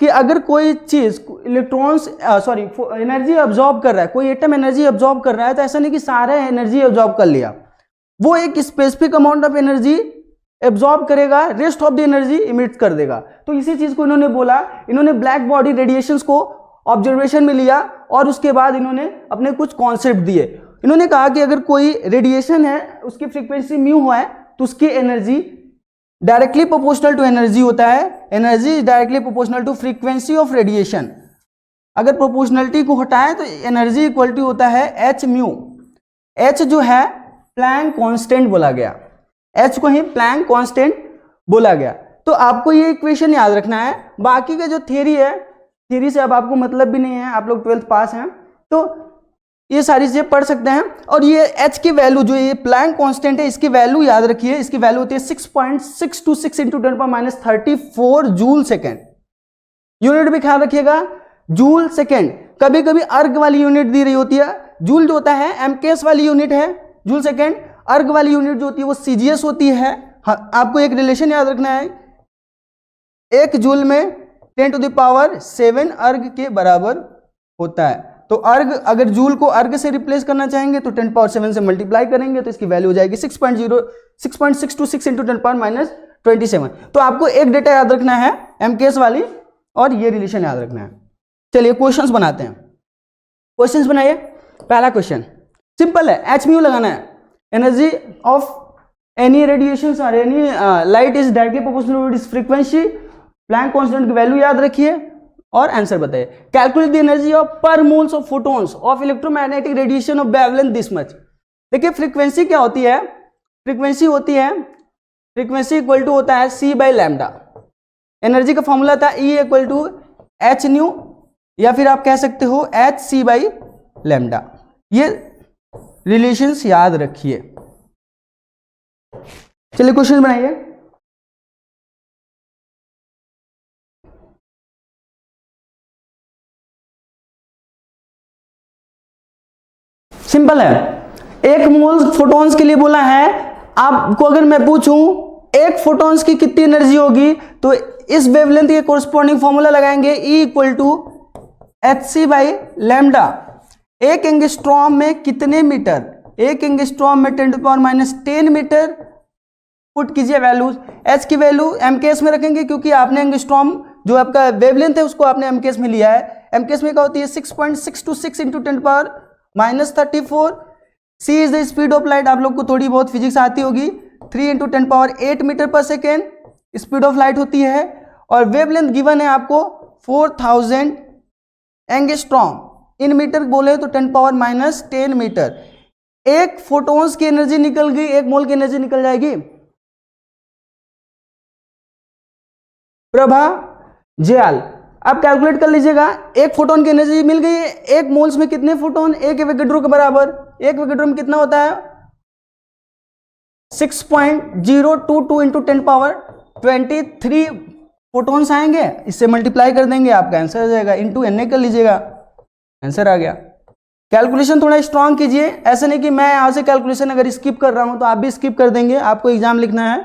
कि अगर कोई चीज इलेक्ट्रॉन्स एनर्जी अब्जॉर्ब कर रहा है, कोई एटम एनर्जी अब्जॉर्ब कर रहा है, तो ऐसा नहीं कि सारा एनर्जी अब्जॉर्ब कर लिया, वो एक specific amount of energy absorb करेगा, rest of the energy emit कर देगा। तो इसी चीज को इन्होंने बोला, इन्होंने ब्लैक बॉडी रेडिएशंस को ऑब्जर्वेशन में लिया और उसके बाद इन्होंने अपने कुछ कॉन्सेप्ट दिए। इन्होंने कहा कि अगर कोई रेडिएशन है, उसकी फ्रीक्वेंसी म्यू हुआ है, तो उसकी energy directly proportional to energy होता है। Energy is directly proportional to frequency of radiation. अगर प्रोपोर्शनलिटी को हटाएं तो एनर्जी इक्वल टू होता है एच म्यू। एच जो है प्लैंक कांस्टेंट बोला गया, एच को ही प्लैंक कांस्टेंट बोला गया। तो आपको ये इक्वेशन याद रखना है। बाकी का जो थ्योरी है, थ्योरी से अब आपको मतलब भी नहीं है, आप लोग 12th पास हैं तो ये सारी चीजें पढ़ सकते हैं। और ये एच की वैल्यू जो ये प्लैंक कांस्टेंट है, इसकी वैल्यू याद रखिए, इसकी वैल्यू होती है 6.626 इंटू 10⁻34 जूल सेकेंड। यूनिट भी ख्याल रखिएगा, जूल सेकेंड। कभी कभी अर्ग वाली यूनिट दी रही होती है, जूल जो होता है एमकेएस वाली यूनिट है, जूल सेकेंड। अर्ग वाली यूनिट जो होती है वो सीजीएस होती है। आपको एक रिलेशन याद रखना है, 1 जूल में 10⁻7 अर्ग के बराबर होता है। तो अर्ग, अगर जूल को अर्ग से रिप्लेस करना चाहेंगे तो 10⁻7 से मल्टीप्लाई करेंगे तो इसकी वैल्यू हो जाएगी 6.626 इंटू 10⁻27। तो आपको एक डेटा याद रखना है एमकेएस वाली और ये रिलेशन याद रखना है। चलिए क्वेश्चंस बनाते हैं। क्वेश्चंस बनाइए। पहला क्वेश्चन सिंपल है, एच म्यू लगाना है। एनर्जी ऑफ एनी रेडिएशन और any light is directly proportional to its frequency. Planck constant की वैल्यू याद रखिए और आंसर बताइए। Calculate the energy of per moles of photons of electromagnetic radiation of wavelength this much. देखिए फ्रीक्वेंसी क्या होती है, फ्रीक्वेंसी होती है, फ्रीक्वेंसी इक्वल टू होता है c बाई लैम्डा। एनर्जी का फॉर्मूला था E equal to h nu, या फिर आप कह सकते हो एच सी बाई लैम्डा। ये रिलेशंस याद रखिए। चलिए क्वेश्चन बनाइए। सिंपल है, 1 मोल फोटॉन्स के लिए बोला है। आपको अगर मैं पूछूं 1 फोटॉन्स की कितनी एनर्जी होगी, तो इस वेवलेंथ के कोरस्पॉन्डिंग फॉर्मूला लगाएंगे E equal to h c by lambda. 1 angstrom में कितने मीटर, 1 एंगस्ट्रॉम में 10⁻10 मीटर। पुट कीजिए वैल्यूज। एच की वैल्यू एमकेएस में रखेंगे क्योंकि आपने एंगस्ट्रॉम जो आपका वेवलेंथ है उसको आपने एमकेएस में लिया है। एमकेएस में क्या होती है 6.626 into 10⁻34। C is the speed of light, आप लोग को थोड़ी बहुत फिजिक्स आती होगी। 3 into 10⁸ metre per second speed of light होती है। और वेवलेंथ गिवन है आपको 4000 एंगस्ट्रॉम, इन मीटर बोले तो 10⁻10 मीटर। 1 फोटॉन्स की एनर्जी निकल गई, 1 मोल की एनर्जी निकल जाएगी। प्रभा जयाल, आप कैलकुलेट कर लीजिएगा। 1 फोटोन की एनर्जी मिल गई है, 1 मोल्स में कितने फोटोन, 1 एवोगैड्रो के बराबर। 1 एवोगैड्रो में कितना होता है 6.022 इंटू 10⁻23 फोटोन्स आएंगे। इससे मल्टीप्लाई कर देंगे, आपका आंसर आ जाएगा। इंटू Na कर लीजिएगा, आंसर आ गया। कैलकुलेशन थोड़ा स्ट्रांग कीजिए, ऐसे नहीं कि मैं यहां से कैलकुलेशन अगर स्किप कर रहा हूं तो आप भी स्किप कर देंगे, आपको एग्जाम लिखना है।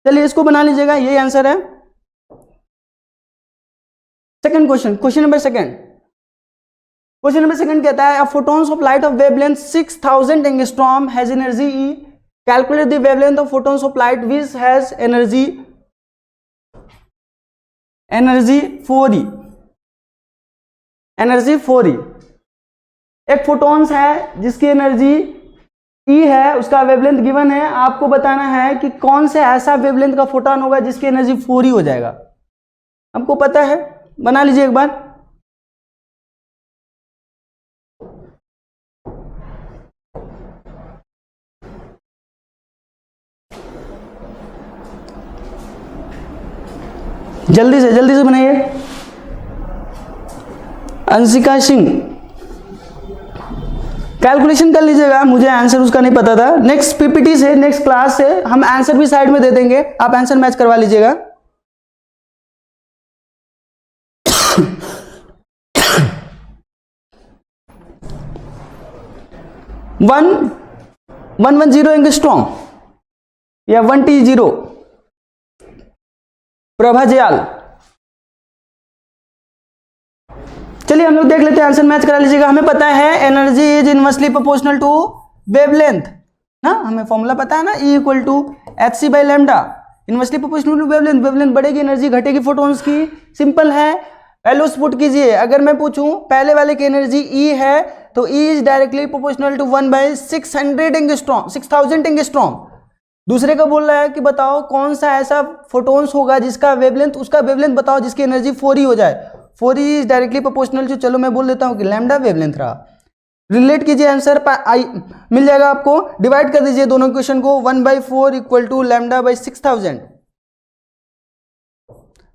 चलिए इसको बना लीजिएगा, यही आंसर है। Second question, question number second. Question number second कहता है, photons of light of wavelength 6000 angstrom has energy E। Calculate the wavelength of photons of light which has energy energy 4E, energy 4E। एक फोटॉन्स है जिसकी एनर्जी E है, उसका वेवलेंथ गिवन है, आपको बताना है कि कौन से ऐसा वेवलेंथ का फोटॉन होगा जिसकी एनर्जी 4E हो जाएगा। हमको पता है, बना लीजिए एक बार। जल्दी से बनाइए। अंशिका सिंह, कैलकुलेशन कर लीजिएगा, मुझे आंसर उसका नहीं पता था। नेक्स्ट पीपीटी से, नेक्स्ट क्लास से हम आंसर भी साइड में दे देंगे, आप आंसर मैच करवा लीजिएगा। वन 110 एंगस्ट्रॉम या 1T0, प्रभा जयाल। चलिए हम लोग देख लेते हैं, आंसर मैच करा लीजिएगा। हमें पता है energy is inversely proportional to wavelength ना, हमें फॉर्मूला पता है ना, E equal to hc by lambda, inversely proportional to wavelength. Wavelength बढ़ेगी, एनर्जी घटेगी फोटॉन्स की, सिंपल है। वैल्यूज पुट कीजिए। अगर मैं पूछूं पहले वाले की एनर्जी E है तो E is directly proportional to 1/600 angstrom, 6000 angstrom. दूसरे का बोल रहा है कि बताओ कौन सा ऐसा फोटॉन्स होगा जिसका वेवलेंथ, उसका वेवलेंथ बताओ जिसकी एनर्जी 4E हो जाए। 4E is directly proportional to, चलो मैं बोल देता हूं कि लैम्डा वेवलेंथ रहा। रिलेट कीजिए, आंसर मिल जाएगा आपको। डिवाइड कर दीजिए दोनों क्वेश्चन को, 1/4 equal to lambda by 6000।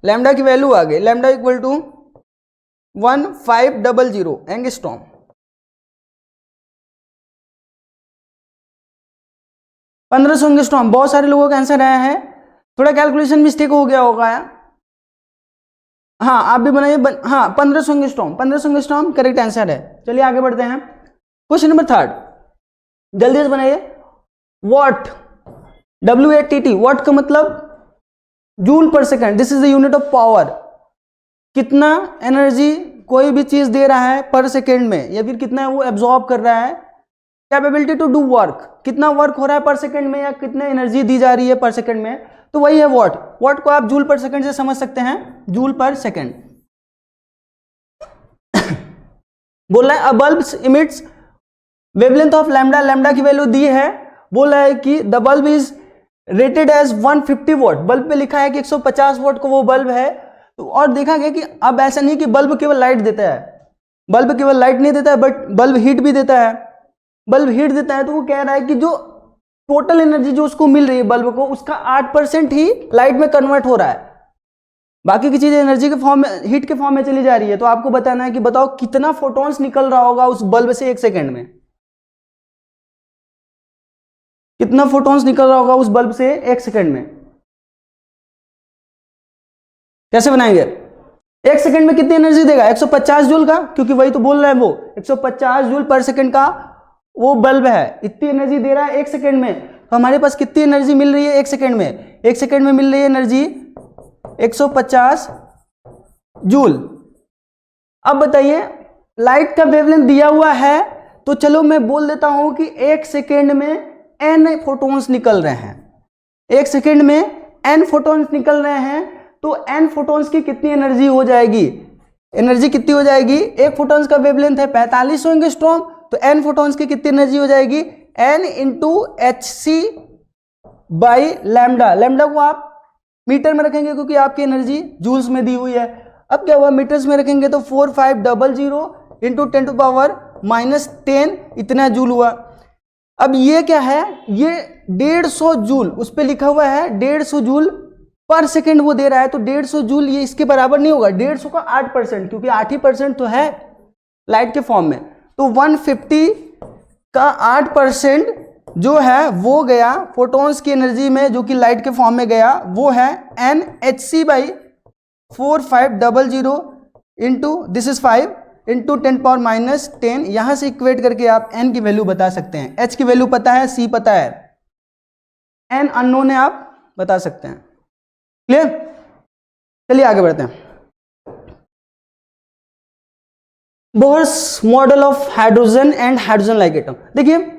Lambda की वैल्यू आ गई, lambda equal to 1500 angstrom. 1500 angstrom. बहुत सारे लोगों का आंसर आया है, थोड़ा कैलकुलेशन मिस्टेक हो गया होगा। हाँ आप भी बनाइए। हाँ 1500 एंगस्ट्रॉम, 1500 एंगस्ट्रॉम करेक्ट आंसर है। चलिए आगे बढ़ते हैं। क्वेश्चन नंबर 3, जल्दी से बनाइए। वॉट, WATT, वॉट का मतलब जूल पर second, this is the unit of power. कितना एनर्जी कोई भी चीज दे रहा है पर सेकेंड में, या फिर कितना वो एब्जॉर्ब कर रहा है। कैपेबिलिटी टू डू वर्क, कितना वर्क हो रहा है पर सेकेंड में, या कितने एनर्जी दी जा रही है पर सेकेंड में, तो वही है वॉट। वॉट को आप जूल पर सेकेंड से समझ सकते हैं, जूल पर सेकेंड। बोल रहा है a bulb emits wavelength of lambda, lambda की वैल्यू दी है। बोल रहा है कि the bulb is rated as 150 watt, bulb पे लिखा है कि 150 वॉट को वो बल्ब है। तो और देखा गया कि अब ऐसा नहीं कि बल्ब केवल लाइट देता है, बल्ब केवल लाइट नहीं देता है बट बल्ब हीट भी देता है। बल्ब हीट देता है तो वो कह रहा है कि जो टोटल एनर्जी जो उसको मिल रही है बल्ब को, उसका 8% ही लाइट में कन्वर्ट हो रहा है, बाकी की चीजें एनर्जी के फॉर्म में, हीट के फॉर्म में चली जा रही है। तो आपको बताना है कि बताओ कितना फोटॉन्स निकल रहा होगा उस बल्ब से 1 सेकेंड में, कितना फोटॉन्स निकल रहा होगा उस बल्ब से 1 सेकेंड में। कैसे बनाएंगे? 1 सेकेंड में कितनी एनर्जी देगा? 150 जूल का, क्योंकि वही तो बोल रहा है वो, 150 जूल पर सेकेंड का वो बल्ब है, इतनी एनर्जी दे रहा है 1 सेकेंड में। तो हमारे पास कितनी एनर्जी मिल रही है 1 सेकेंड में? 1 सेकेंड में मिल रही है एनर्जी 150 जूल। अब बताइए लाइट का वेवलेंथ दिया हुआ है, तो चलो मैं बोल देता हूं कि 1 सेकेंड में n फोटॉन्स निकल रहे हैं, 1 सेकेंड में n फोटॉन्स निकल रहे हैं, तो n फोटॉन्स की कितनी एनर्जी हो जाएगी? एनर्जी कितनी हो जाएगी? एक फोटॉन्स का वेवलेंथ है 4500 एंगस्ट्रॉम, तो n फोटॉन्स की कितनी एनर्जी हो जाएगी? n into hc by lambda. Lambda को आप मीटर में रखेंगे क्योंकि आपकी एनर्जी जूल्स में दी हुई है। अब क्या हुआ, मीटर्स में रखेंगे तो 4500 इंटू 10⁻⁻10 इतना जूल हुआ। अब ये क्या है, ये 150 जूल, उस पर लिखा हुआ है 150 जूल पर सेकेंड वो दे रहा है, तो 150 जूल ये इसके बराबर नहीं होगा। 150 का 8%, क्योंकि 8% तो है लाइट के फॉर्म में, तो 150 का 8% जो है वो गया फोटॉन्स की एनर्जी में, जो कि लाइट के फॉर्म में गया, वो है NHc by 4500 into this is 5 into 10⁻⁻10। यहां से इक्वेट करके आप n की वैल्यू बता सकते हैं। h की वैल्यू पता है, c पता है, n अननोन है, आप बता सकते हैं। क्लियर? चलिए आगे बढ़ते हैं। Bohr's model of hydrogen and hydrogen like atom. देखिए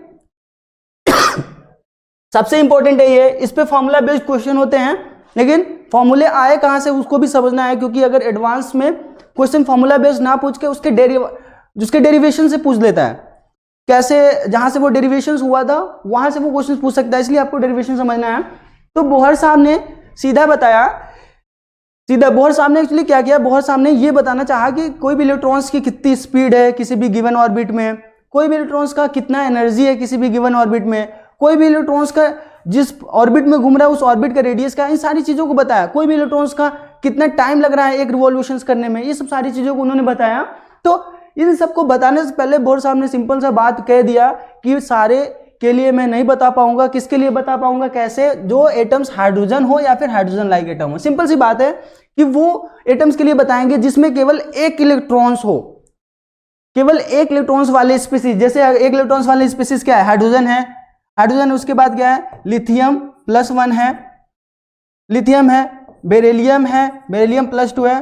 सबसे इंपॉर्टेंट है ये, इस पे फॉर्मूला बेस्ड क्वेश्चन होते हैं, लेकिन फॉर्मूले आए कहाँ से उसको भी समझना है, क्योंकि अगर एडवांस में क्वेश्चन फॉर्मूला बेस्ड ना पूछ के उसके डेरिवेशन से पूछ लेता है, कैसे जहां से वो डेरिवेशन हुआ था वहां से वो क्वेश्चन पूछ सकता है, इसलिए आपको डेरिवेशन समझना है। तो बोहर साहब ने सीधा बताया, बोहर साहब ने एक्चुअली क्या किया, बोहर साहब ने ये बताना चाहा कि कोई भी इलेक्ट्रॉन्स की कितनी स्पीड है किसी भी गिवन ऑर्बिट में, कोई भी इलेक्ट्रॉन्स का कितना एनर्जी है किसी भी गिवन ऑर्बिट में, कोई भी इलेक्ट्रॉन्स का जिस ऑर्बिट में घूम रहा है उस ऑर्बिट का रेडियस का, इन सारी चीजों को बताया। कोई भी इलेक्ट्रॉन्स का कितना टाइम लग रहा है एक रिवॉल्यूशंस करने में, ये सब सारी चीजों को उन्होंने बताया। तो इन सबको बताने से पहले बोहर साहब ने सिंपल सा बात कह दिया कि सारे के लिए मैं नहीं बता पाऊंगा, किसके लिए बता पाऊंगा, कैसे, जो एटम्स हाइड्रोजन हो या फिर हाइड्रोजन लाइक एटम हो। सिंपल सी बात है कि वो एटम्स के लिए बताएंगे जिसमें केवल एक इलेक्ट्रॉन्स हो, केवल एक इलेक्ट्रॉन्स वाले स्पीसीज। जैसे एक इलेक्ट्रॉन्स वाले स्पीसीज क्या है, हाइड्रोजन है, हाइड्रोजन, उसके बाद क्या है, लिथियम +1 है, लिथियम है, बेरिलियम है, बेरिलियम +2 है।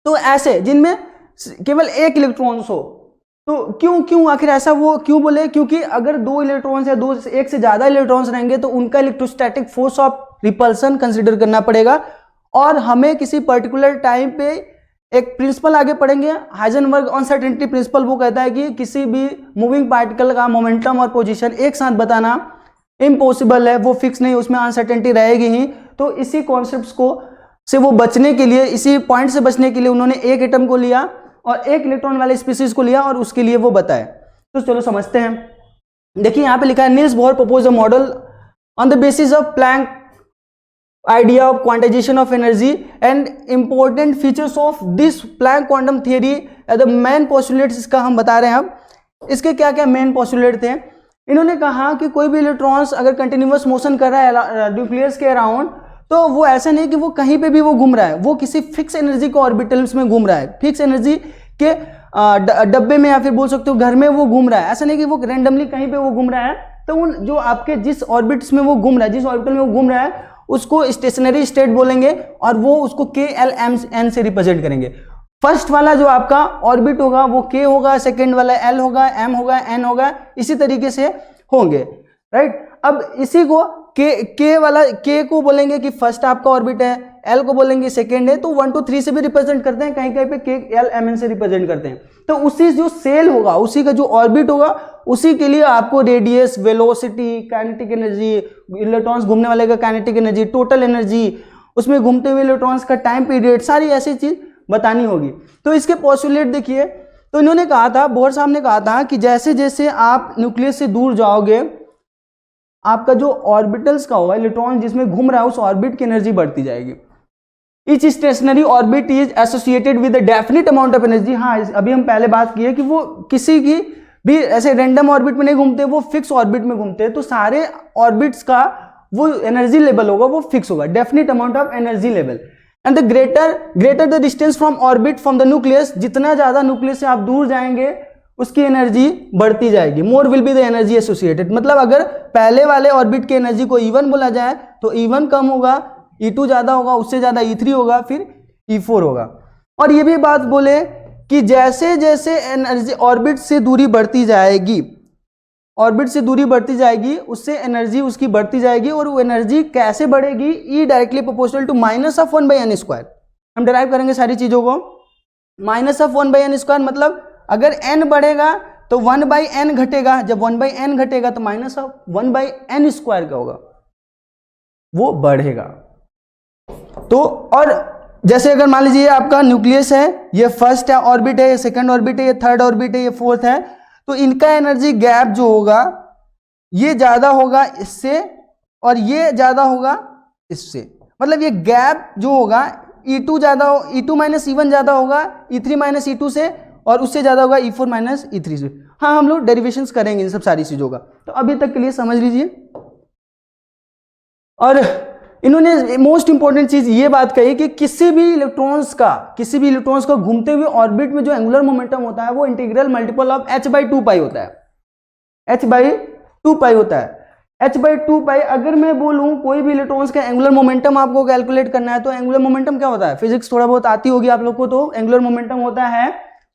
तो ऐसे जिनमें केवल एक इलेक्ट्रॉन्स हो। तो क्यों आखिर ऐसा वो क्यों बोले, क्योंकि अगर दो इलेक्ट्रॉन्स या एक से ज्यादा इलेक्ट्रॉन्स रहेंगे तो उनका electrostatic force of repulsion consider करना पड़ेगा, और हमें किसी पर्टिकुलर टाइम पे एक प्रिंसिपल आगे पढ़ेंगे, हाइजेनबर्ग अनसर्टेनिटी प्रिंसिपल। वो कहता है कि किसी भी मूविंग पार्टिकल का मोमेंटम और पोजीशन एक साथ बताना इम्पॉसिबल है, वो फिक्स नहीं, उसमें अनसर्टेनिटी रहेगी ही। तो इसी कॉन्सेप्ट्स को से वो बचने के लिए, इसी पॉइंट से बचने के लिए उन्होंने एक एटम को लिया और एक इलेक्ट्रॉन वाले स्पीसीज को लिया और उसके लिए वो बताए। तो चलो समझते हैं। देखिए यहाँ पे लिखा है, Niels Bohr propose a model on the basis of Planck idea of quantization of energy and important features of this Planck quantum theory the main postulates इसका हम बता रहे हैं। अब इसके क्या क्या मेन पोस्टुलेट थे। इन्होंने कहा कि कोई भी इलेक्ट्रॉन्स अगर कंटिन्यूअस मोशन कर रहा है न्यूक्लियस के अराउंड, तो वो ऐसा नहीं कि वो कहीं पे भी वो घूम रहा है, वो किसी फिक्स एनर्जी के ऑर्बिटल्स में घूम रहा है, फिक्स एनर्जी के डब्बे में या फिर बोल सकते हो घर में वो घूम रहा है। ऐसा नहीं कि वो रैंडमली कहीं पे वो घूम रहा है। तो उन जो आपके जिस ऑर्बिट्स में वो घूम रहा है, जिस ऑर्बिटल में वो घूम रहा है, उसको स्टेशनरी स्टेट बोलेंगे और वो उसको KLM से रिप्रेजेंट करेंगे। फर्स्ट वाला जो आपका ऑर्बिट होगा वो K होगा, सेकेंड वाला L होगा, M होगा, N होगा, इसी तरीके से होंगे, राइट। अब इसी को K वाला K को बोलेंगे कि फर्स्ट आपका ऑर्बिट है, L को बोलेंगे सेकेंड है। तो 1 2 3 से भी रिप्रेजेंट करते हैं, कहीं कहीं पे KLMN से रिप्रेजेंट करते हैं। तो उसी जो सेल होगा, उसी का जो ऑर्बिट होगा, उसी के लिए आपको radius, velocity, kinetic energy, electrons घूमने वाले का काइनेटिक एनर्जी, टोटल एनर्जी, उसमें घूमते हुए इलेक्ट्रॉन्स का टाइम पीरियड, सारी ऐसी चीज बतानी होगी। तो इसके पोस्टुलेट देखिए। तो इन्होंने कहा था, बोहर साहब ने कहा था कि जैसे जैसे आप न्यूक्लियस से दूर जाओगे, आपका जो ऑर्बिटल्स का होगा, इलेक्ट्रॉन जिसमें घूम रहा है, उस ऑर्बिट की एनर्जी बढ़ती जाएगी। Each stationary orbit is associated with a definite amount of energy। हाँ, अभी हम पहले बात की है कि वो किसी की भी ऐसे रैंडम ऑर्बिट में नहीं घूमते, वो फिक्स ऑर्बिट में घूमते हैं। तो सारे ऑर्बिट्स का वो एनर्जी लेवल होगा, वो फिक्स होगा, definite amount of energy level. And the greater the distance from orbit from the nucleus, जितना ज्यादा न्यूक्लियस से आप दूर जाएंगे उसकी एनर्जी बढ़ती जाएगी। More will be the energy associated. मतलब अगर पहले वाले ऑर्बिट की एनर्जी को E1 बोला जाए तो E1 कम होगा, E2 ज्यादा होगा, उससे ज्यादा E3 होगा, फिर E4 होगा। और ये भी बात बोले कि जैसे जैसे एनर्जी ऑर्बिट से दूरी बढ़ती जाएगी, ऑर्बिट से दूरी बढ़ती जाएगी, उससे एनर्जी उसकी बढ़ती जाएगी। और वो एनर्जी कैसे बढ़ेगी, E directly proportional to -1/n²। हम डिराइव करेंगे सारी चीजों को। -1/n², मतलब अगर n बढ़ेगा तो 1/n घटेगा, जब 1/n घटेगा तो -1/n² क्या होगा, वो बढ़ेगा। तो और जैसे अगर मान लीजिए आपका न्यूक्लियस है, ये फर्स्ट है ऑर्बिट है, ये सेकंड ऑर्बिट है, ये थर्ड ऑर्बिट है, ये फोर्थ है, तो इनका एनर्जी गैप जो होगा ये ज्यादा होगा इससे और ये ज्यादा होगा इससे। मतलब ये गैप जो होगा E2 ज्यादा हो, E2 - E1 ज्यादा होगा E3 - E2 से, और उससे ज्यादा होगा E4 - E3 से। हाँ, हम लोग डेरिवेशंस करेंगे इन सब सारी चीजों का, तो अभी तक के लिए समझ लीजिए। और इन्होंने मोस्ट इंपॉर्टेंट चीज ये बात कही कि किसी भी इलेक्ट्रॉन्स का घूमते हुए ऑर्बिट में जो एंगुलर मोमेंटम होता है वो इंटीग्रल मल्टीपल ऑफ h/2π होता है, h/2π होता है। h/2π अगर मैं बोलूं कोई भी इलेक्ट्रॉन्स का एंगुलर मोमेंटम आपको कैलकुलेट करना है, तो एंगुलर मोमेंटम क्या होता है, फिजिक्स थोड़ा बहुत आती होगी आप लोग को। तो एंगुलर मोमेंटम होता है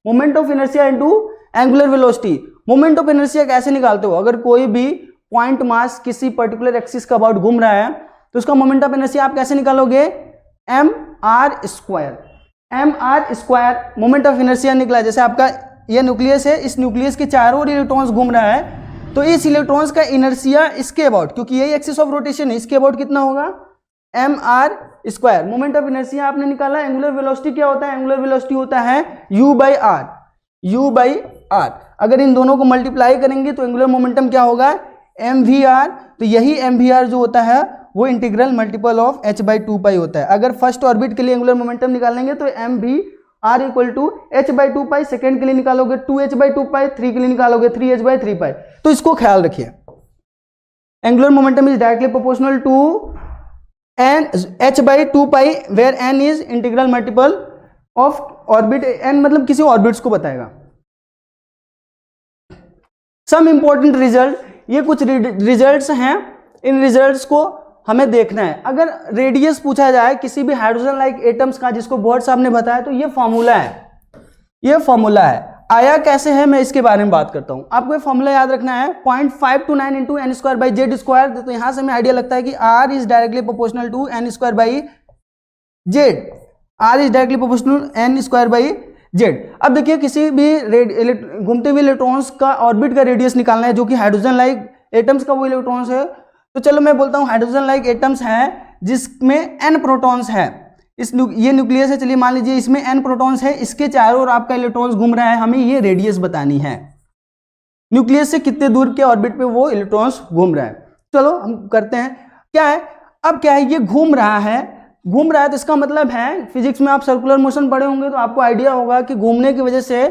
moment of inertia into angular velocity. Moment of inertia कैसे निकालते हो, अगर कोई भी पॉइंट मास किसी पर्टिकुलर एक्सिस का अबाउट घूम रहा है तो उसका मोमेंट ऑफ इनर्शिया आप कैसे निकालोगे, m r square. M r square moment of inertia निकला। जैसे आपका ये न्यूक्लियस है, इस न्यूक्लियस के चारों ओर इलेक्ट्रॉन्स घूम रहा है, तो इस इलेक्ट्रॉन्स का इनर्शिया इसके अबाउट, क्योंकि यही एक्सिस ऑफ रोटेशन है, इसके अबाउट कितना होगा, m r square. Moment of inertia आपने निकाला। एंगुलर वेलोसिटी क्या होता है, एंगुलर वेलोसिटी होता है u by r, u by r. अगर इन दोनों को मल्टीप्लाई करेंगे तो एंगुलर मोमेंटम क्या होगा, एम वी आर। तो यही एम वी आर जो होता है वो integral multiple of h by 2 होता है। अगर फर्स्ट ऑर्बिट के लिए एंगुलर मोमेंटम निकालेंगे तो M V R equal to h by 2 second के लिए निकालोगे 2h बाई 2 3 के लिए निकालोगे 3h बाई 3 तो इसको ख्याल रखिए, angular momentum is directly proportional to N h by 2 where n is integral multiple of orbit. n मतलब किसी ऑर्बिट्स को बताएगा। सम इंपॉर्टेंट रिजल्ट, ये कुछ रिजल्ट्स हैं, इन रिजल्ट्स को हमें देखना है। अगर रेडियस पूछा जाए किसी भी हाइड्रोजन लाइक एटम्स का, जिसको बोर्ड साहब ने बताया, तो ये फॉर्मूला है, ये फॉर्मूला है। आया कैसे है मैं इसके बारे में बात करता हूं। आपको ये फॉर्मूला याद रखना है 0.529 into N square by Z square. तो यहां से हमें आइडिया लगता है कि R is directly proportional to N square by Z, R is directly proportional N square by Z. अब देखिए किसी भी घूमते हुए इलेक्ट्रॉन्स का ऑर्बिट का रेडियस निकालना है, जो कि हाइड्रोजन लाइक एटम्स का वो इलेक्ट्रॉन्स है। तो चलो मैं बोलता हूं हाइड्रोजन लाइक एटम्स हैं जिसमें n प्रोटॉन्स है। ये न्यूक्लियस है, चलिए मान लीजिए इसमें n प्रोटॉन्स है, इसके चारों ओर आपका इलेक्ट्रॉन्स घूम रहा है, हमें ये रेडियस बतानी है, न्यूक्लियस से कितने दूर के ऑर्बिट पे वो इलेक्ट्रॉन्स घूम रहा है। चलो हम करते हैं, क्या है, अब क्या है, ये घूम रहा है तो इसका मतलब है, फिजिक्स में आप सर्कुलर मोशन पढ़े होंगे तो आपको आइडिया होगा कि घूमने की वजह से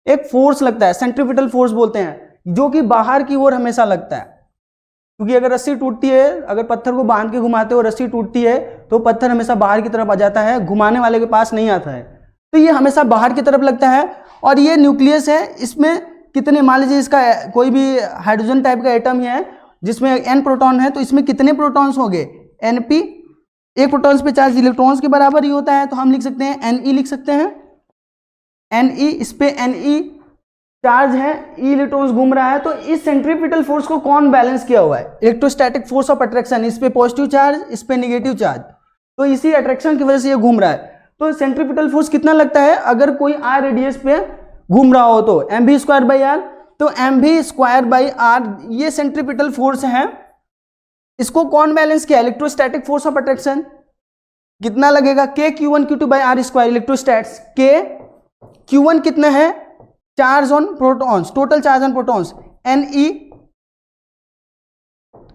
एक फोर्स लगता है, सेंट्रीपिटल फोर्स बोलते हैं, जो कि बाहर की ओर हमेशा लगता है। क्योंकि अगर रस्सी टूटती है, अगर पत्थर को बांध के घुमाते हो, रस्सी टूटती है तो पत्थर हमेशा बाहर की तरफ आ जाता है, घुमाने वाले के पास नहीं आता है, तो ये हमेशा बाहर की तरफ लगता है। और ये न्यूक्लियस है, इसमें कितने, मान लीजिए इसका कोई भी हाइड्रोजन टाइप का एटम है जिसमें n प्रोटॉन है, तो इसमें कितने प्रोटॉन्स होंगे, np। एक प्रोटॉन्स पे चार्ज इलेक्ट्रॉन्स के बराबर ही होता है, तो हम लिख सकते हैं Ne, लिख सकते हैं Ne, इस पे Ne चार्ज है, ई इलेक्ट्रॉन्स घूम रहा है। तो इस सेंट्रीपिटल फोर्स को कौन बैलेंस किया हुआ है, इलेक्ट्रोस्टैटिक फोर्स ऑफ अट्रैक्शन, इस पे पॉजिटिव चार्ज, इस पे नेगेटिव चार्ज, तो इसी अट्रैक्शन की वजह से ये घूम रहा है। तो सेंट्रीपिटल फोर्स कितना लगता है, अगर कोई आर रेडियस पे घूम रहा हो तो M V square by R, तो M V square by R ये सेंट्रीपिटल फोर्स है। इसको कौन बैलेंस किया, इलेक्ट्रोस्टैटिक फोर्स ऑफ अट्रैक्शन, कितना लगेगा, के Q1 Q2 by are square, इलेक्ट्रोस्टैट्स के Q1 कितना है, charge on protons, total charge on protons, Ne,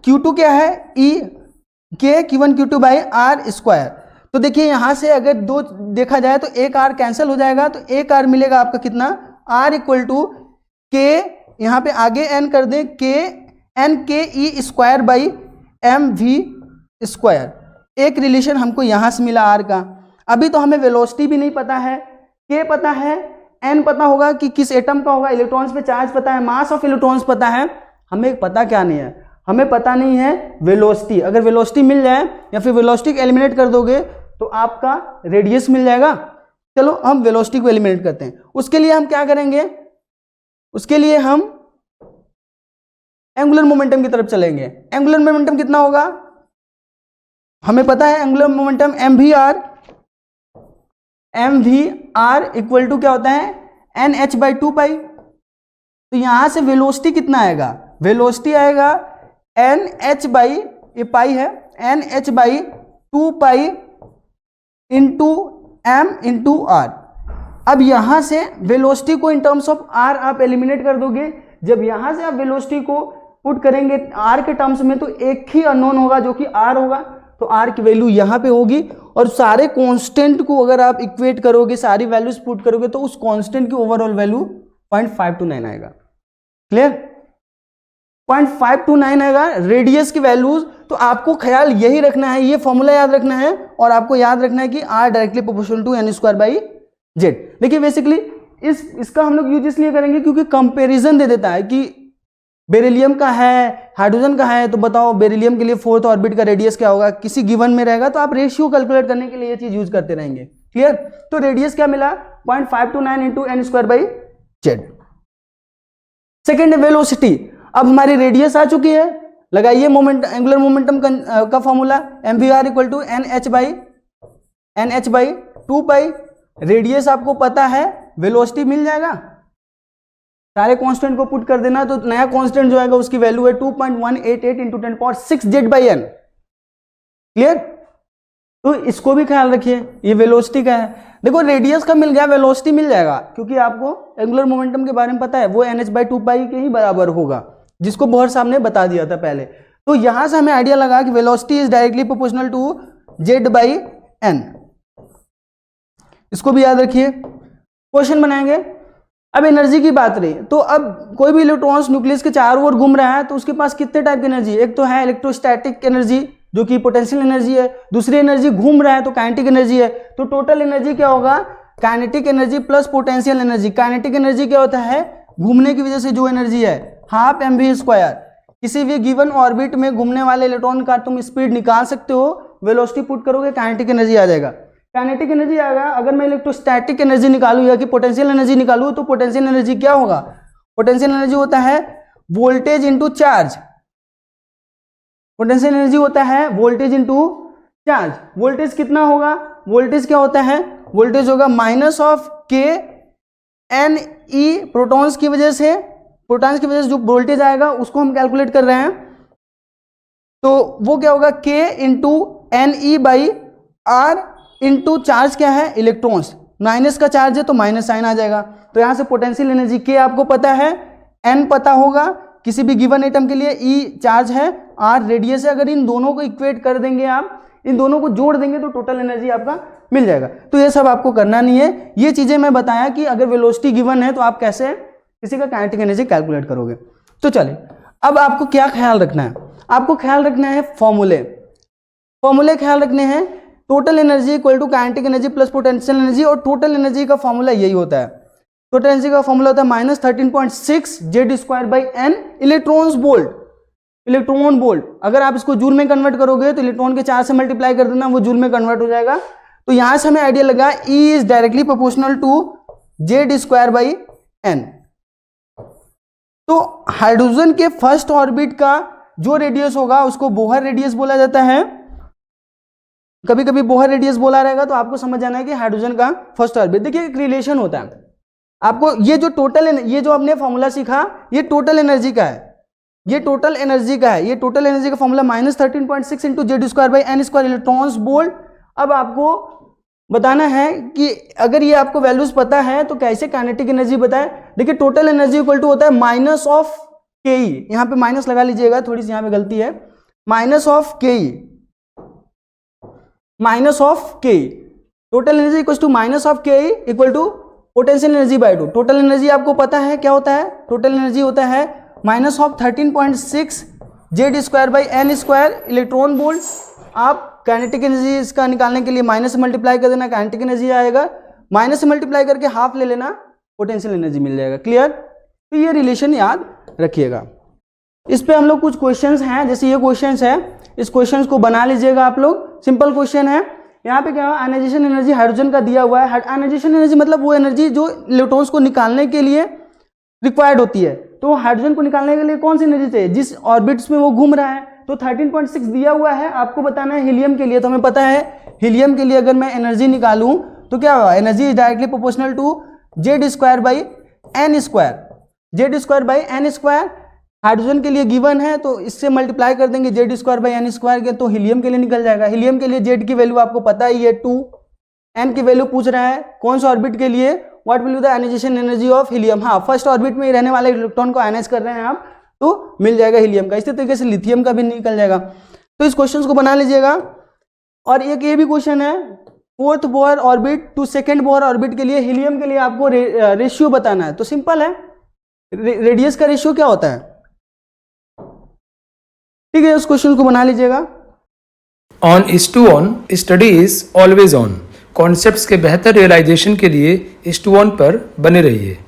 Q2 क्या है, E, के Q1 Q2 by are square. तो देखिए यहां से अगर दो देखा जाए तो एक आर कैंसिल हो जाएगा, तो एक आर मिलेगा आपका कितना, R इक्वल टू के, यहां पे आगे n कर दें, K N K E square by M V square. एक रिलेशन हमको यहां से मिला आर का। अभी तो हमें वेलोसिटी भी नहीं पता है, के पता है, एन पता होगा कि किस एटम का होगा, इलेक्ट्रॉन्स पे चार्ज पता है, मास ऑफ इलेक्ट्रॉन्स पता है, हमें पता क्या नहीं है, हमें पता नहीं है वेलोसिटी। अगर वेलोसिटी मिल जाए या फिर वेलोसिटी एलिमिनेट कर दोगे तो आपका रेडियस मिल जाएगा। चलो हम वेलोसिटी को एलिमिनेट करते हैं। उसके लिए हम क्या करेंगे, उसके लिए हम एंगुलर मोमेंटम की तरफ चलेंगे। एंगुलर मोमेंटम कितना होगा, हमें पता है angular momentum M V R equal to क्या होता है, एन एच बाई 2 पाई। तो यहां से वेलोसिटी कितना आएगा, वेलोसिटी आएगा एन एच बाई, ये पाई है, N H by 2 pi into M into R. अब यहां से वेलोसिटी को इन टर्म्स ऑफ आर आप एलिमिनेट कर दोगे। जब यहां से आप वेलोसिटी को पुट करेंगे आर के टर्म्स में, तो एक ही अननोन होगा जो कि आर होगा, तो आर की वैल्यू यहां पे होगी। और सारे कांस्टेंट को अगर आप इक्वेट करोगे, सारी वैल्यूज पुट करोगे, तो उस कांस्टेंट की ओवरऑल वैल्यू 0.529 आएगा। क्लियर, 0.529 आएगा रेडियस की वैल्यूज। तो आपको ख्याल यही रखना है, ये फॉर्मूला याद रखना है, और आपको याद रखना है कि R directly proportional to N square by Z. देखिए बेसिकली इसका हम लोग यूज इसलिए करेंगे क्योंकि कंपैरिजन दे देता है कि बेरिलियम का है, हाइड्रोजन का है, तो बताओ बेरिलियम के लिए फोर्थ ऑर्बिट का रेडियस क्या होगा, किसी गिवन में रहेगा, तो आप रेशियो कैलकुलेट करने के लिए ये चीज यूज करते रहेंगे। क्लियर, तो रेडियस क्या मिला, 0.529 into N square by Z. Second है वेलोसिटी। अब हमारी रेडियस आ चुकी है, लगाइए मोमेंट एंगुलर मोमेंटम का formula mvr equal to NH by 2 pi. Radius आपको पता है, वेलोसिटी मिल जाएगा, सारे कांस्टेंट को पुट कर देना तो नया कांस्टेंट जो आएगा उसकी वैल्यू है 2.188 into 10⁻6 Z by N. Clear? तो इसको भी ख्याल रखिए, ये वेलोसिटी का है। देखो रेडियस का मिल गया, वेलोसिटी मिल जाएगा, क्योंकि आपको एंगुलर मोमेंटम के बारे में पता है, वो NH बाई 2 पाई के ही बराबर होगा, जिसको बोहर साहब ने बता दिया था पहले। तो यहां से हमें आइडिया लगा कि velocity is directly proportional to Z by N. इसको भी याद रखिए। क्वेश्चन बनाएंगे। अब एनर्जी की बात रही, तो अब कोई भी इलेक्ट्रॉन्स न्यूक्लियस के चारों ओर घूम रहा है तो उसके पास कितने टाइप की एनर्जी? एक तो है इलेक्ट्रोस्टैटिक एनर्जी जो कि पोटेंशियल एनर्जी है, दूसरी एनर्जी घूम रहा है तो काइनेटिक एनर्जी है। तो टोटल एनर्जी क्या होगा? Kinetic energy plus potential energy. Kinetic energy क्या होता है? घूमने की वजह से जो एनर्जी है, हाफ mv²। किसी भी गिवन ऑर्बिट में घूमने वाले इलेक्ट्रॉन का तुम स्पीड निकाल सकते हो, वेलोसिटी पुट करोगे काइनेटिक एनर्जी आ जाएगा। काइनेटिक एनर्जी आएगा। अगर मैं इलेक्ट्रोस्टैटिक एनर्जी निकालूं या कि पोटेंशियल एनर्जी निकालूं तो पोटेंशियल एनर्जी क्या होगा? पोटेंशियल एनर्जी होता है voltage into charge. Potential energy होता है वोल्टेज इंटू चार्ज। वोल्टेज कितना होगा? वोल्टेज क्या होता है? वोल्टेज होगा माइनस ऑफ के एन ई, प्रोटॉन्स की वजह से, प्रोटॉन्स की वजह से जो वोल्टेज आएगा उसको हम कैलकुलेट कर रहे हैं, तो वो क्या होगा? K into N E by R into charge क्या है? इलेक्ट्रॉन्स। माइनस का चार्ज है तो माइनस साइन आ जाएगा। तो यहां से पोटेंशियल एनर्जी के आपको पता है, एन पता होगा किसी भी गिवन एटम के लिए, ई चार्ज है, आर रेडियस है। अगर इन दोनों को इक्वेट कर देंगे आप, इन दोनों को जोड़ देंगे तो टोटल एनर्जी आपका मिल जाएगा। तो ये सब आपको करना नहीं है, ये चीजें मैं बताया कि अगर वेलोसिटी गिवन है तो आप कैसे किसी का काइनेटिक एनर्जी कैलकुलेट करोगे। तो चलिए, अब आपको क्या ख्याल रखना है? आपको ख्याल रखना है फॉर्मूले ख्याल रखने हैं। Total energy equal to kinetic energy plus potential energy, और टोटल एनर्जी का फॉर्मूला यही होता है। टोटल एनर्जी का फॉर्मूला होता है -13.6 Z² by an electron volt. अगर आप इसको जूल में कन्वर्ट करोगे तो इलेक्ट्रॉन के 4 से मल्टीप्लाई कर देना, वो जूल में कन्वर्ट हो जाएगा। तो यहां से हमें आइडिया लगा E is directly proportional to Z² by N. तो हाइड्रोजन के फर्स्ट ऑर्बिट का जो रेडियस होगा उसको बोहर रेडियस बोला जाता है। कभी कभी बोहर रेडियस बोला रहेगा तो आपको समझ जाना है कि हाइड्रोजन का फर्स्ट ऑर्बिट। देखिए एक रिलेशन होता है आपको, ये जो टोटल, ये जो आपने फॉर्मूला सीखा, ये टोटल एनर्जी का है, ये टोटल एनर्जी का formula -13.6 into Z² by N square electrons volt. अब आपको बताना है कि अगर ये आपको वैल्यूज पता है तो कैसे काइनेटिक एनर्जी बताए। देखिए टोटल एनर्जी इक्वल टू होता है माइनस ऑफ के ई, यहाँ पे माइनस लगा लीजिएगा, थोड़ी सी यहाँ पे गलती है, minus of K E, total energy equal to minus of K E equal to potential energy by 2। Total energy आपको पता है क्या होता है? टोटल एनर्जी होता है minus of 13.6 Z² by N square electron volt. आप काइनेटिक एनर्जी इसका निकालने के लिए माइनस से मल्टीप्लाई कर देना, काइनेटिक एनर्जी आएगा, माइनस से मल्टीप्लाई करके हाफ ले लेना, पोटेंशियल एनर्जी मिल जाएगा। क्लियर? तो ये रिलेशन याद रखिएगा। इस पे हम लोग कुछ क्वेश्चंस हैं, जैसे ये क्वेश्चंस है, इस क्वेश्चंस को बना लीजिएगा आप लोग। सिंपल क्वेश्चन है। यहाँ पे क्या है? आयनाइजेशन एनर्जी हाइड्रोजन का दिया हुआ है। आयनाइजेशन एनर्जी मतलब वो एनर्जी जो इलेक्ट्रॉन्स को निकालने के लिए रिक्वायर्ड होती है। तो हाइड्रोजन को निकालने के लिए कौन सी एनर्जी चाहिए? जिस ऑर्बिट्स में वो घूम रहा है। तो 13.6 दिया हुआ है, आपको बताना है हीलियम के लिए। तो हमें पता है हीलियम के लिए अगर मैं एनर्जी निकालूं तो क्या होगा? Energy is directly proportional to Z² by N square. Hydrogen के लिए गिवन है तो इससे मल्टीप्लाई कर देंगे Z² बाई एन स्क्वायर के, तो हीलियम के लिए निकल जाएगा। हीलियम के लिए Z की वैल्यू आपको पता ही है 2, एन की वैल्यू पूछ रहा है कौन सा ऑर्बिट के लिए, what will be the ionisation energy of helium. हाँ, फर्स्ट ऑर्बिट में रहने वाले इलेक्ट्रॉन को आयनाइज कर रहे हैं आप, तो मिल जाएगा हीलियम का। इसी तरीके से लिथियम का भी निकल जाएगा। तो इस क्वेश्चन को बना लीजिएगा। और एक ये भी क्वेश्चन है, 4th Bohr orbit to 2nd Bohr orbit के लिए हीलियम के लिए आपको रेशियो बताना है। तो सिंपल है, रेडियस का रेशियो क्या होता है? ठीक है, उस क्वेश्चन को बना लीजिएगा। On is to on, study is always on. Concepts के बेहतर रियलाइजेशन के लिए इज टू ऑन पर बने रहिए।